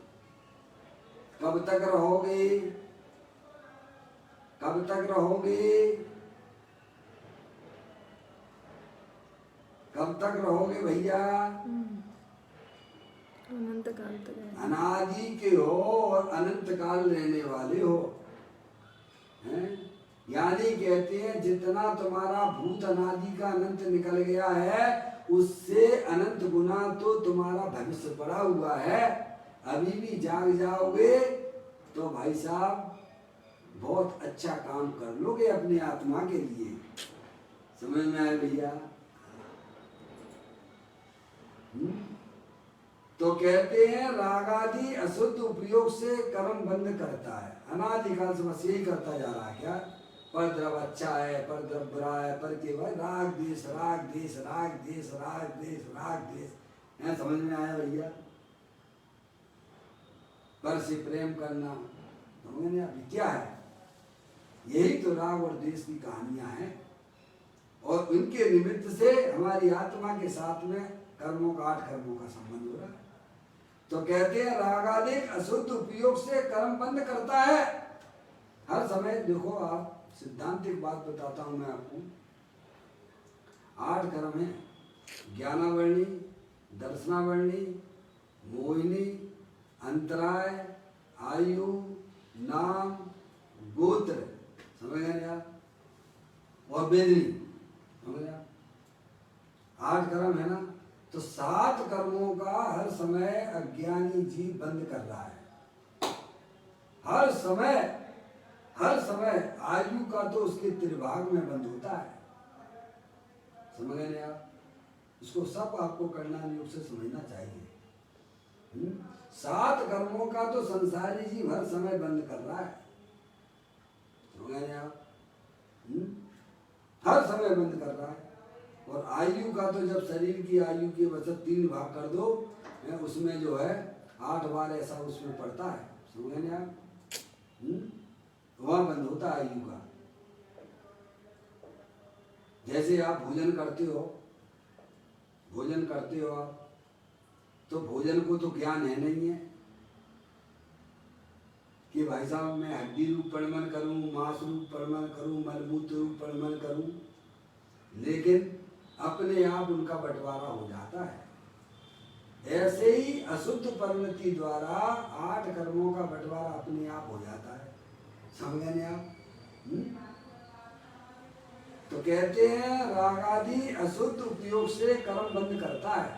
कब तक रहोगे? कब तक रहोगे? कब तक रहोगे भैया?
अनंत काल तक।
अनादि के हो और अनंत काल रहने वाले हो, हैं? यानी कहते हैं जितना तुम्हारा भूत अनादि का अनंत निकल गया है, उससे अनंत गुना तो तुम्हारा भविष्य पड़ा हुआ है। अभी भी जाग जाओगे तो भाई साहब बहुत अच्छा काम कर लोगे अपने आत्मा के लिए। समझ में आए भैया? तो कहते हैं रागादि अशुद्ध उपयोग से कर्म बंद करता है। अनादिकाल से बस यही करता जा रहा है। क्या? पर द्रव अच्छा है, पर द्रव बुरा है, पर केवल राग देश राग देश राग देश राग देश राग देश। है समझ में आया भैया? पर से प्रेम करना समझ में अभी क्या है? यही तो राग और देश की कहानियां हैं, और उनके निमित्त से हमारी आत्मा के साथ में कर्मों का 8 कर्मों का संबंध हो रहा है। तो कहते हैं रागादिक अशुद्ध उपयोग से कर्म बंद करता है। हर समय देखो, आप सिद्धांतिक बात बताता हूं मैं आपको। 8 कर्म है: ज्ञानावर्णी, दर्शनावर्णी, मोहिनी, अंतराय, आयु, नाम, गोत्र, समझ गए आप? और वेदनी, समझ गए? 8 कर्म है ना। तो 7 कर्मों का हर समय अज्ञानी जीव बंद कर रहा है। हर समय आयु का तो उसके त्रिभाग में बंद होता है। समझ गए आप? इसको सब आपको करना योग से समझना चाहिए। 7 कर्मों का तो संसारी जीव हर समय बंद कर रहा है, समझ गए आप? हर समय बंद कर रहा है। और आयु का तो जब शरीर की आयु के वजह 3 भाग कर दो, उसमें जो है 8 बार ऐसा उसमें पड़ता है, समझ गए आप? वहाँ बंद होता है आयु का। जैसे आप भोजन करते हो आप, तो भोजन को तो ज्ञान है नहीं है कि भाई साहब मैं हड्डी रूप परिमल करूं, मांस रूप परिमल करूं, मलमूत्र रूप परिमल करूं, लेकिन अपने आप उनका बंटवारा हो जाता है। ऐसे ही अशुद्ध परिणति द्वारा 8 कर्मों का बंटवारा अपने आप हो जाता है, समझ गए आप? तो कहते हैं राग आदि अशुद्ध उपयोग से कर्म बंद करता है।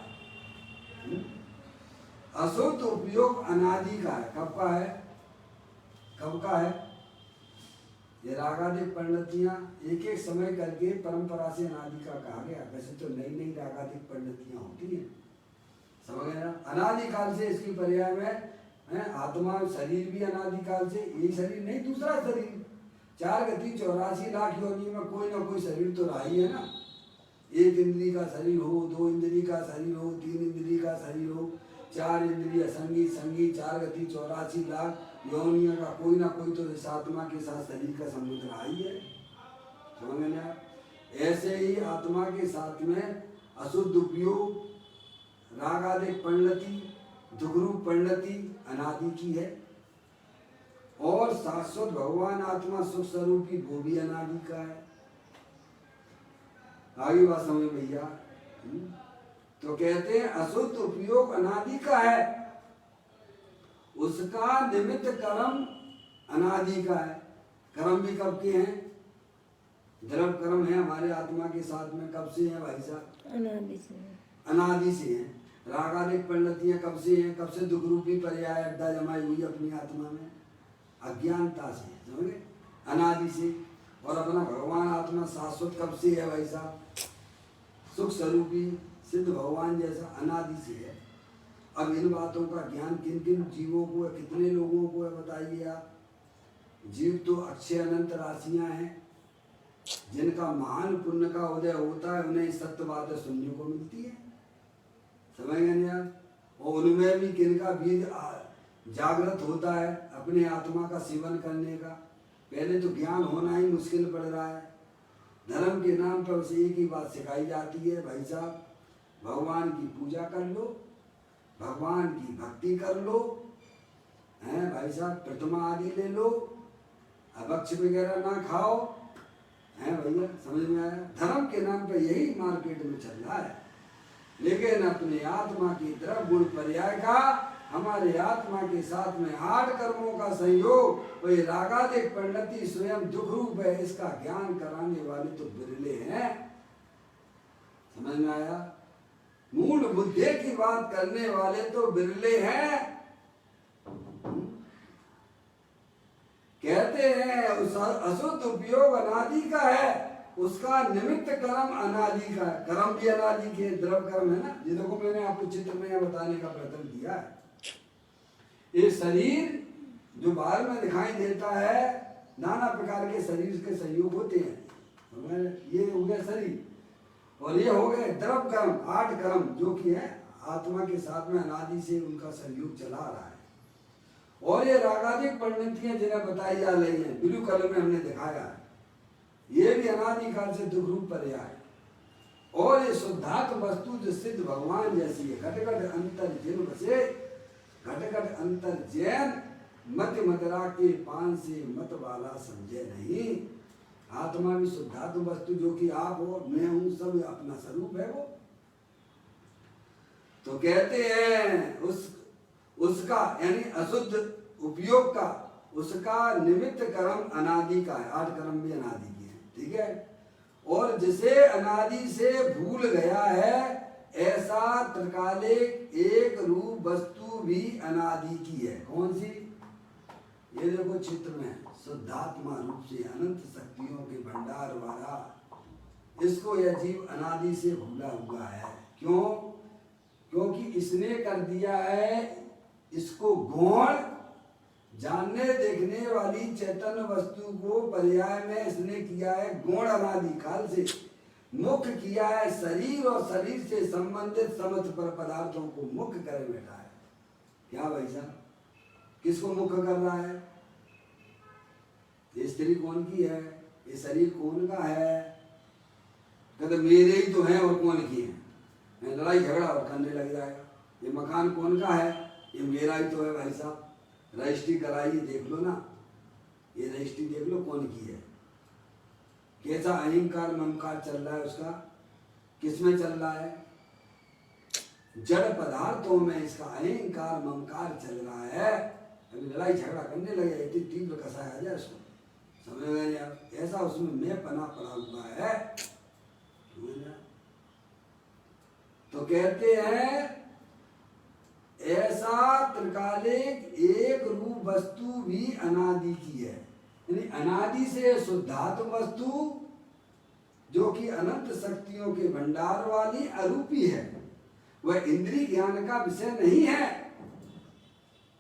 अशुद्ध उपयोग अनादि का है। कब का है? कब का है? ये रागादिक परिणतियां एक एक समय करके परंपरा से अनादि का कहा गया। वैसे तो नई नई रागादिक परिणतियां होती हैं, समझ गए ना? अनादि काल से इसकी पर्याय में आत्मा शरीर भी अनादि काल से, यही शरीर नहीं दूसरा शरीर, 4 गति 84 लाख योनि में कोई ना कोई शरीर तो रहा ही है ना। 1 इंद्री का शरीर हो, 2 इंद्री का शरीर हो, 3 इंद्री का शरीर हो, 4 इंद्रिय संगी 4 गति 84 लाख योनियों का कोई ना कोई तो इस आत्मा के साथ शरीर का संबंध रहा ही है, समझ में आप? ऐसे ही आत्मा के साथ में अशुद्ध उपयोग, रागादिक परिणति, दुखरूप परिणति अनादि की है। और शाश्वत भगवान आत्मा सुख स्वरूपी वो भी अनादि का है। आगे बात समझ भैया? तो कहते हैं अशुद्ध उपयोग अनादि का है, उसका निमित्त कर्म अनादि का है। कर्म भी कब के हैं? द्रव कर्म है हमारे आत्मा के साथ में, कब से है भाई साहब? अनादि से। अनादि से है। रागादिक परिणतियां कब से हैं? कब से दुख रूपी पर्याय अड्डा जमाई हुई अपनी आत्मा में? अज्ञानता से, समझे? अनादि से। और अपना भगवान आत्मा शाश्वत कब से है भाई साहब? सुख स्वरूपी सिद्ध भगवान जैसा अनादि से है। अब इन बातों का ज्ञान किन किन जीवों को है, कितने लोगों को है बताइए आप? जीव तो अक्षय अनंत राशियां हैं, जिनका महान पुण्य का उदय होता है, उन्हें सत्य बातें सुनने को मिलती है, समझ गए आप? और उनमें भी किनका बीज जागृत होता है अपने आत्मा का सेवन करने का। पहले तो ज्ञान होना ही मुश्किल पड़ रहा है। धर्म के नाम पर उसे एक ही बात सिखाई जाती है, भाई साहब भगवान की पूजा कर लो, भगवान की भक्ति कर लो, हैं भाई साहब, प्रतिमा आदि ले लो, अभक्ष वगैरह ना खाओ, हैं भैया, समझ में आया? धर्म के नाम पर यही मार्केट में चल रहा है। लेकिन अपने आत्मा की तरफ गुण पर्याय का, हमारे आत्मा के साथ में 8 कर्मों का संयोग, वही रागादिक परिणति स्वयं दुख रूप है, इसका ज्ञान कराने वाले तो बिरले हैं, समझ में आया? मूल बुद्धि की बात करने वाले तो बिरले हैं। कहते हैं उस अशुद्ध उपयोग अनादि का है, उसका निमित्त कर्म अनादि का है। कर्म भी अनादि के द्रव कर्म है ना, ये देखो मैंने आपको चित्र में बताने का प्रयत्न किया है। ये शरीर जो बाहर में दिखाई देता है, नाना प्रकार के शरीर के संयोग होते हैं। ये हो गया शरीर, और ये हो गए द्रव कर्म, 8 कर्म जो कि है आत्मा के साथ में अनादि से उनका संयोग चला रहा है। और ये रागादिक परिणतियां जिन्हें बताई जा रही हैं, ब्लू कलर में हमने दिखाया है, ये भी अनादि काल से दुख रूप पर्याय। और ये शुद्धात्म वस्तु जो सिद्ध भगवान जैसी है, घट घट अंतर जिन बसे, घट घट अंतर जैन, मत मदरा के पान से मत वाला समझे नहीं। आत्मा भी शुद्धात्म वस्तु जो कि आप हो, मैं हूं, सब अपना स्वरूप है वो। तो कहते हैं उसका यानी अशुद्ध उपयोग का, उसका निमित्त कर्म अनादि का है। 8 कर्म भी अनादि के हैं, ठीक है? और जिसे अनादि से भूल गया है, ऐसा त्रिकालिक एक रूप वस्तु भी अनादि की है। कौन सी? ये देखो चित्र में, शुद्धात्मा रूप से अनंत शक्तियों के भंडार वाला, इसको यह जीव अनादि से भूला हुआ है। क्यों? क्योंकि इसने कर दिया है इसको गौण जानने देखने वाली चैतन्य वस्तु को पर्याय में इसने किया है गौण अनादि काल से, मुख्य किया है शरीर और शरीर से संबंधित समस्त पर पदार्थों को मुख्य करे बैठा है। क्या भाई साहब, किसको मुख्य कर रहा है? ये स्त्री कौन की है, ये शरीर कौन का है? कहते मेरे ही तो हैं और कौन की है, लड़ाई झगड़ा और करने लग जाएगा। ये मकान कौन का है, ये मेरा ही तो है भाई साहब, रजिस्ट्री कराइए देख लो ना, ये रजिस्ट्री देख लो कौन की है। कैसा अहंकार ममकार चल रहा है उसका, किसमें चल रहा है? जड़ पदार्थों में इसका अहंकार ममकार चल रहा है। अभी लड़ाई झगड़ा करने लगे, इतनी तीव्र कसाया जाए उसको, समझ में नहीं आया। ऐसा उसमें मैं पना पड़ा हुआ है। तो कहते हैं ऐसा त्रिकालिक एक रूप वस्तु भी अनादि की है, यानी अनादि से शुद्धात्म वस्तु जो कि अनंत शक्तियों के भंडार वाली अरूपी है, वह इंद्रिय ज्ञान का विषय नहीं है।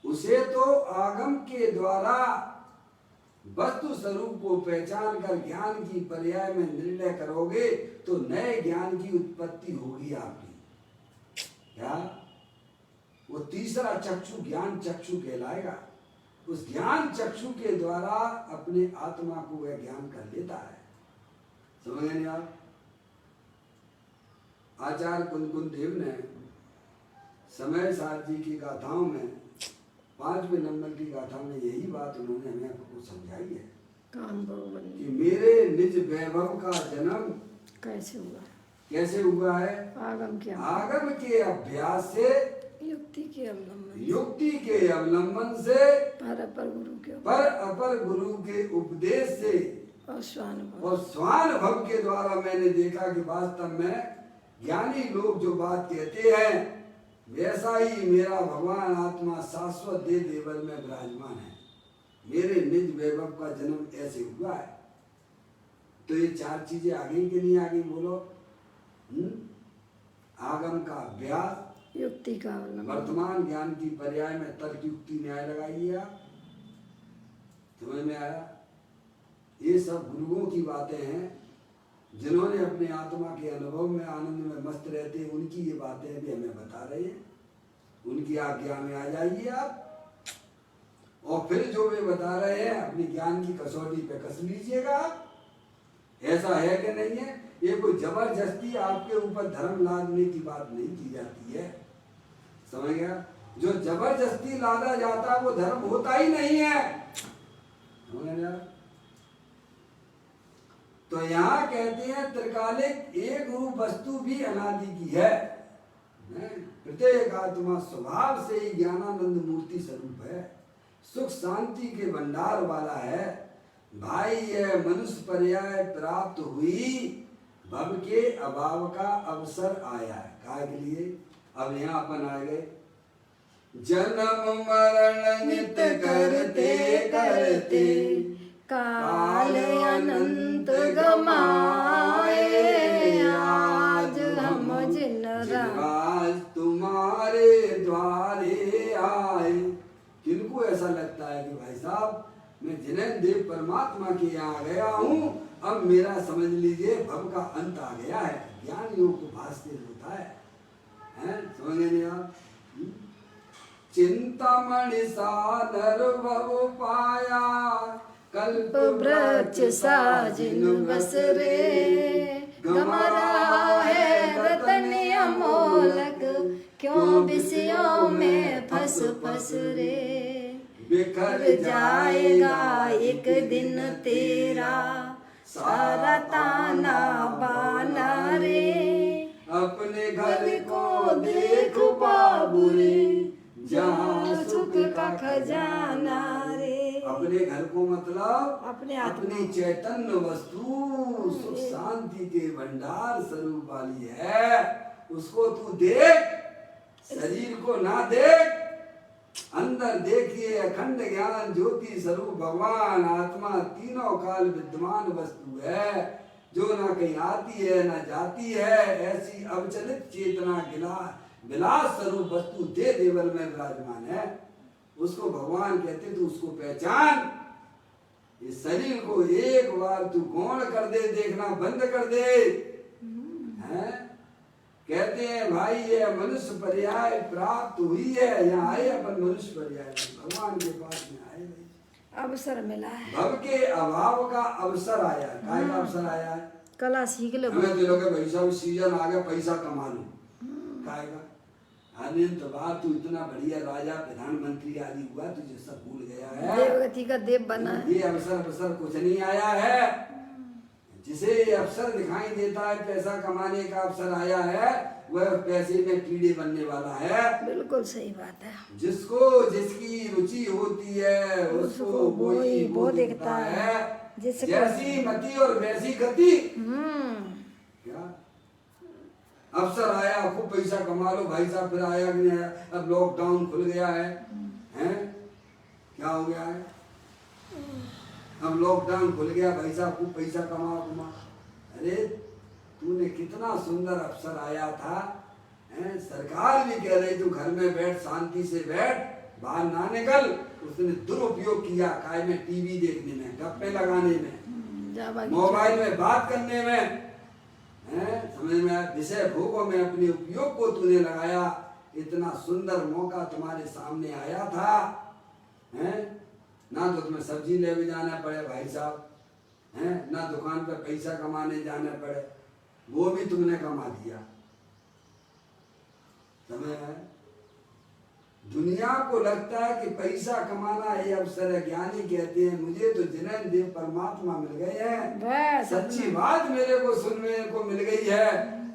उसे तो आगम के द्वारा वस्तु स्वरूप को पहचान कर ज्ञान की पर्याय में निर्णय करोगे तो नए ज्ञान की उत्पत्ति होगी आपकी। क्या? वो तीसरा चक्षु ज्ञान चक्षु कहलाएगा। उस ज्ञान चक्षु के द्वारा अपने आत्मा को वह ज्ञान कर लेता है। समझ नहीं आप? आचार्य कुंदकुंद देव ने समय सार जी की गाथाओं में 5वें नंबर की गाथा में यही बात उन्होंने हमें आपको समझाई है कि मेरे निज वैभव का जन्म
कैसे हुआ?
कैसे हुआ है? आगम के अभ्यास से,
युक्ति
के अवलंबन से,
पर
अपर गुरु के उपदेश से
और
स्वानुभव के द्वारा मैंने देखा कि वास्तव में ज्ञानी लोग जो बात कहते हैं वैसा ही मेरा भगवान आत्मा शाश्वत देह देवर में विराजमान है। मेरे निज वैभव का जन्म ऐसे हुआ है। तो ये चार चीजें आगे की नहीं आगे बोलो। आगम का अभ्यास,
युक्ति का
वर्तमान ज्ञान की पर्याय में तर्क युक्ति न्याय लगाइए आप। समझ में आया? ये सब गुरुओं की बातें हैं जिन्होंने अपने आत्मा के अनुभव में आनंद में मस्त रहते, उनकी ये बातें भी हमें बता रहे हैं। उनकी आज्ञा में आ जाइए आप, और फिर जो वे बता रहे हैं अपनी ज्ञान की कसौटी पे कस लीजिएगा। ऐसा है कि नहीं है? ये कोई जबरदस्ती आपके ऊपर धर्म लादने की बात नहीं की जाती है। समझ गया? जो जबरदस्ती लादा जाता वो धर्म होता ही नहीं है। समझ गया? तो यहाँ कहते हैं त्रिकालिक एक रूप वस्तु भी अनादि की है। प्रत्येक आत्मा स्वभाव से ही ज्ञानानंद मूर्ति स्वरूप है, सुख शांति के भंडार वाला है। भाई यह मनुष्य पर्याय प्राप्त हुई, भव के अभाव का अवसर आया है। काय के लिए? अब यहाँ अपन आ गए। जन्म मरण नित करते करते
काल अनंत गमाए, आज हम जिन
आज तुम्हारे द्वारे आए। किनको ऐसा लगता है कि भाई साहब मैं जिनेन्द्र देव परमात्मा के यहाँ गया हूँ, अब मेरा समझ लीजिए भव का अंत आ गया है। ज्ञान योग को भाषते होता है, समझ नहीं आप? चिंतामणि साधर भव पाया,
कल्प वृक्ष साजिन बसरे, गमरा है रतन अमोलक, क्यों विषयों में फंस फंस रे।
बिखर
जाएगा एक दिन तेरा सारा ताना बाना रे।
अपने घर को देख बाबू रे,
जहाँ सुख का खजाना रे।
अपने घर को मतलब
अपने
चैतन्य वस्तु सुख शांति के भंडार स्वरूप वाली है, उसको तू देख, शरीर को ना देख। अंदर देखिए अखंड ज्ञान ज्योति स्वरूप भगवान आत्मा तीनों काल विद्यमान वस्तु है, जो ना कहीं आती है ना जाती है। ऐसी अवचलित चेतना विलास स्वरूप वस्तु दे देवल में विराजमान है, उसको भगवान कहते, तू उसको पहचान। इस शरीर को एक बार तू गौण कर दे, देखना बंद कर दे। हैं? कहते हैं भाई ये मनुष्य पर्याय प्राप्त हुई है, यहाँ आए अपन मनुष्य पर्याय भगवान के पास में आए,
अवसर मिला है,
भव के अभाव का अवसर आया। काय का अवसर आया है?
कला सीख लो।
हमें तो लोग भाई साहब सीजन आ गया, पैसा कमा लो। काय का अनंत बात, तू इतना बढ़िया राजा प्रधानमंत्री आदि हुआ, तुझे सब भूल गया है।
देवगति का देव बना है।
ये अवसर कुछ नहीं आया है। जिसे अवसर दिखाई देता है, पैसा कमाने का अवसर आया है, वह पैसे में कीड़े बनने वाला है।
बिल्कुल सही बात है।
जिसको जिसकी रुचि होती है उसको वो दिखता है। जैसी मति और वैसी गति। क्या अवसर आया, खूब पैसा कमा लो भाई साहब, फिर आया कि नहीं आया? अब लॉकडाउन खुल गया है, हैं? क्या हो गया है? अब लॉकडाउन खुल गया, भाई साहब खूब पैसा कमा। अरे तूने कितना सुंदर अवसर आया था, हैं? सरकार भी कह रही तू घर में बैठ, शांति से बैठ, बाहर ना निकल। उसने दुरुपयोग किया, काय में टीवी देखने में, गप्पे लगाने में, मोबाइल में बात करने में, समझ में, विषय भोगों में अपने उपयोग को तूने लगाया। इतना सुंदर मौका तुम्हारे सामने आया था, हैं? ना तो तुम्हें सब्जी ले भी जाना पड़े भाई साहब, हैं? ना दुकान पे पैसा कमाने जाना पड़े, वो भी तुमने कमा दिया। समझ में? दुनिया को लगता है कि पैसा कमाना ये अवसर है। ज्ञानी कहते हैं मुझे तो जिनेंद्र देव परमात्मा मिल गए हैं, सच्ची बात मेरे को सुनने को मिल गई है।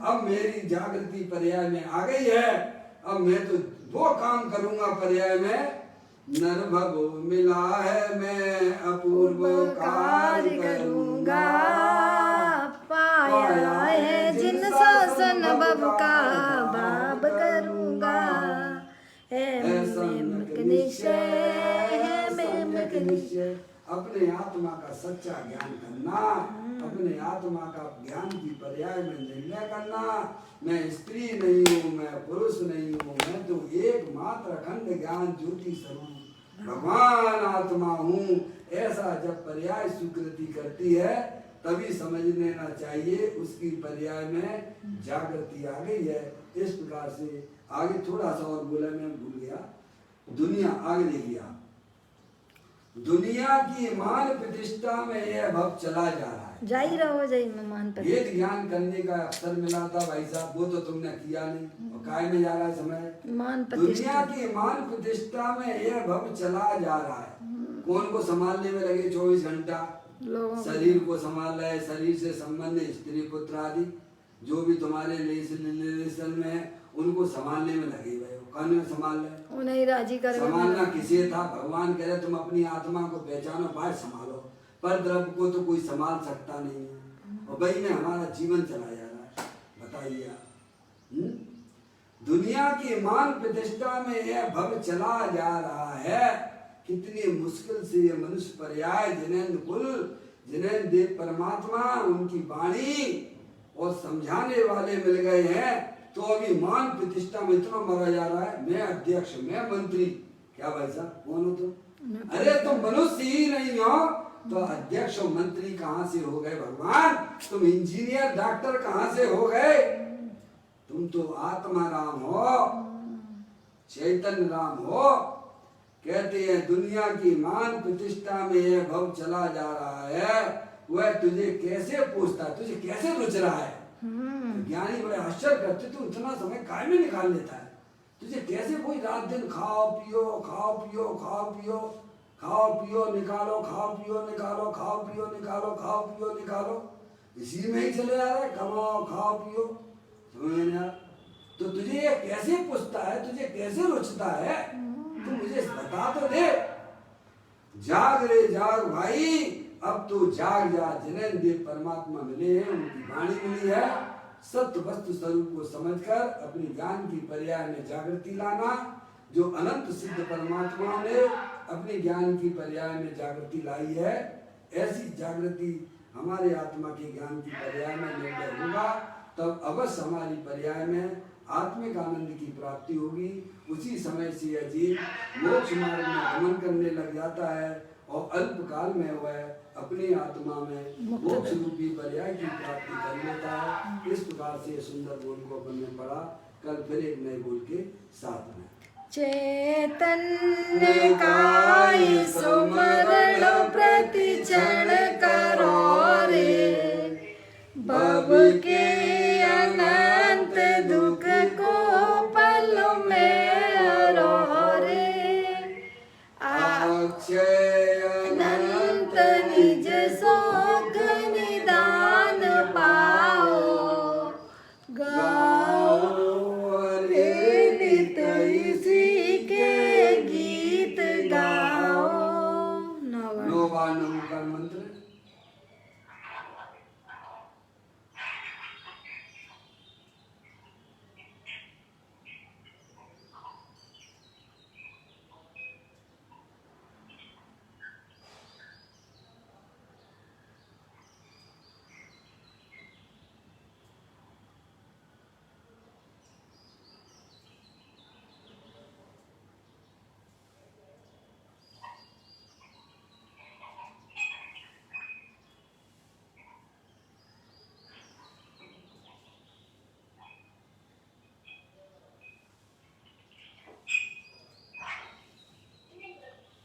अब मेरी जागृति पर्याय में आ गई है। अब मैं तो वो काम करूंगा पर्याय में, नर भव मिला है मैं अपूर्व कार्य करूंगा,
पाया है जिन शासन भव का भाव करूंगा।
अपने आत्मा का सच्चा ज्ञान करना, अपने आत्मा का ज्ञान की पर्याय में निर्णय करना। मैं स्त्री नहीं हूँ, मैं पुरुष नहीं हूँ, मैं तो एकमात्र अखंड ज्ञान ज्योति स्वरूप भगवान आत्मा हूँ। ऐसा जब पर्याय स्वीकृति करती है तभी समझ लेना चाहिए उसकी पर्याय में जागृति आ गई है। इस प्रकार से आगे थोड़ा सा और बोला, मैं भूल गया। दुनिया आगे देखिए, दुनिया की मान प्रतिष्ठा में यह भव चला जा रहा है।
जा ही रहो, मान
वेद ज्ञान करने का अवसर मिला था भाई साहब, वो तो तुमने किया नहीं, और काय में जा रहा है समय?
मान
दुनिया की मान प्रतिष्ठा में यह भव चला जा रहा है। कौन को संभालने में लगे 24 घंटा? शरीर को संभाल रहे, शरीर से संबंधित स्त्री पुत्र आदि जो भी तुम्हारे रिलेशन में है उनको संभालने में लगे हुए हो। कौन में संभाल रहे?
उन्हें राजी कर
संभालना किसे था? भगवान कह रहे तुम अपनी आत्मा को पहचानो, बाहर संभालो, पर द्रव्य को तो कोई संभाल सकता नहीं है। और वही में हमारा जीवन चला जा रहा है। बताइए आप, दुनिया की मान प्रतिष्ठा में यह भव चला जा रहा है। कितनी मुश्किल से ये मनुष्य पर्याय जिनेंद्र कुल, जिनेंद्र देव परमात्मा, उनकी वाणी और समझाने वाले मिल गए हैं, तो अभी मान प्रतिष्ठा में इतना मरा जा रहा है। मैं अध्यक्ष, मैं मंत्री। क्या भाई साहब कौन हो तुम? अरे तुम मनुष्य ही नहीं हो तो अध्यक्ष और मंत्री कहाँ से हो गए भगवान? तुम इंजीनियर डॉक्टर कहाँ से हो गए? तुम तो आत्मा राम हो, चैतन्य राम हो। कहते हैं दुनिया की मान प्रतिष्ठा में यह भव चला जा रहा है। वह तुझे कैसे पूछता है, तुझे कैसे रुच रहा है? ज्ञानी बड़े आश्चर्य करते, तू इतना समय काय में निकाल लेता है? तुझे कैसे कोई रात दिन खाओ पियो, खाओ पियो, खाओ पियो, खाओ पियो निकालो, खाओ पियो निकालो, खाओ पियो निकालो, खाओ पियो निकालो, इसी में ही चले जा रहा है। कमाओ खाओ पियो, समझ में नहीं? तो तुझे ये कैसे पूछता है, तुझे कैसे रुचता है? तू मुझे बता तो दे। जाग रे जाग भाई, अब तू जाग जा। जिनेंद्र देव परमात्मा मिले हैं, उनकी वाणी मिली है। सत्य वस्तु स्वरूप को समझकर अपनी ज्ञान की पर्याय में जागृति लाना। जो अनंत सिद्ध परमात्मा ने अपने ज्ञान की पर्याय में जागृति लाई है, ऐसी जागृति हमारे आत्मा के ज्ञान की पर्याय में निर्णय होगा, तब अवश्य हमारी पर्याय में आत्मिक आनंद की प्राप्ति होगी। उसी समय से यह जीव मोक्ष मार्ग में गमन करने लग जाता है और अल्प काल में वह अपनी आत्मा में मोक्ष रूपी पर्याय की प्राप्ति कर लेता है। इस प्रकार से सुंदर बोल को अपन ने पढ़ा। कल फिर एक नए बोल के साथ में
चैतन्य काय सुमरण प्रति क्षण करो रे, भव के अनंत दुख को पल में हरो रे,
अक्षय
अनंत निज शोक निदान पाओ, गाओ रे नित इसी के गीत गाओ।
नौवानम का मंत्र।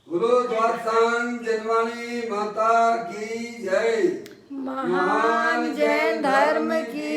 गुरु द्वादशांग जन्मानी माता की जय।
महान जैन धर्म की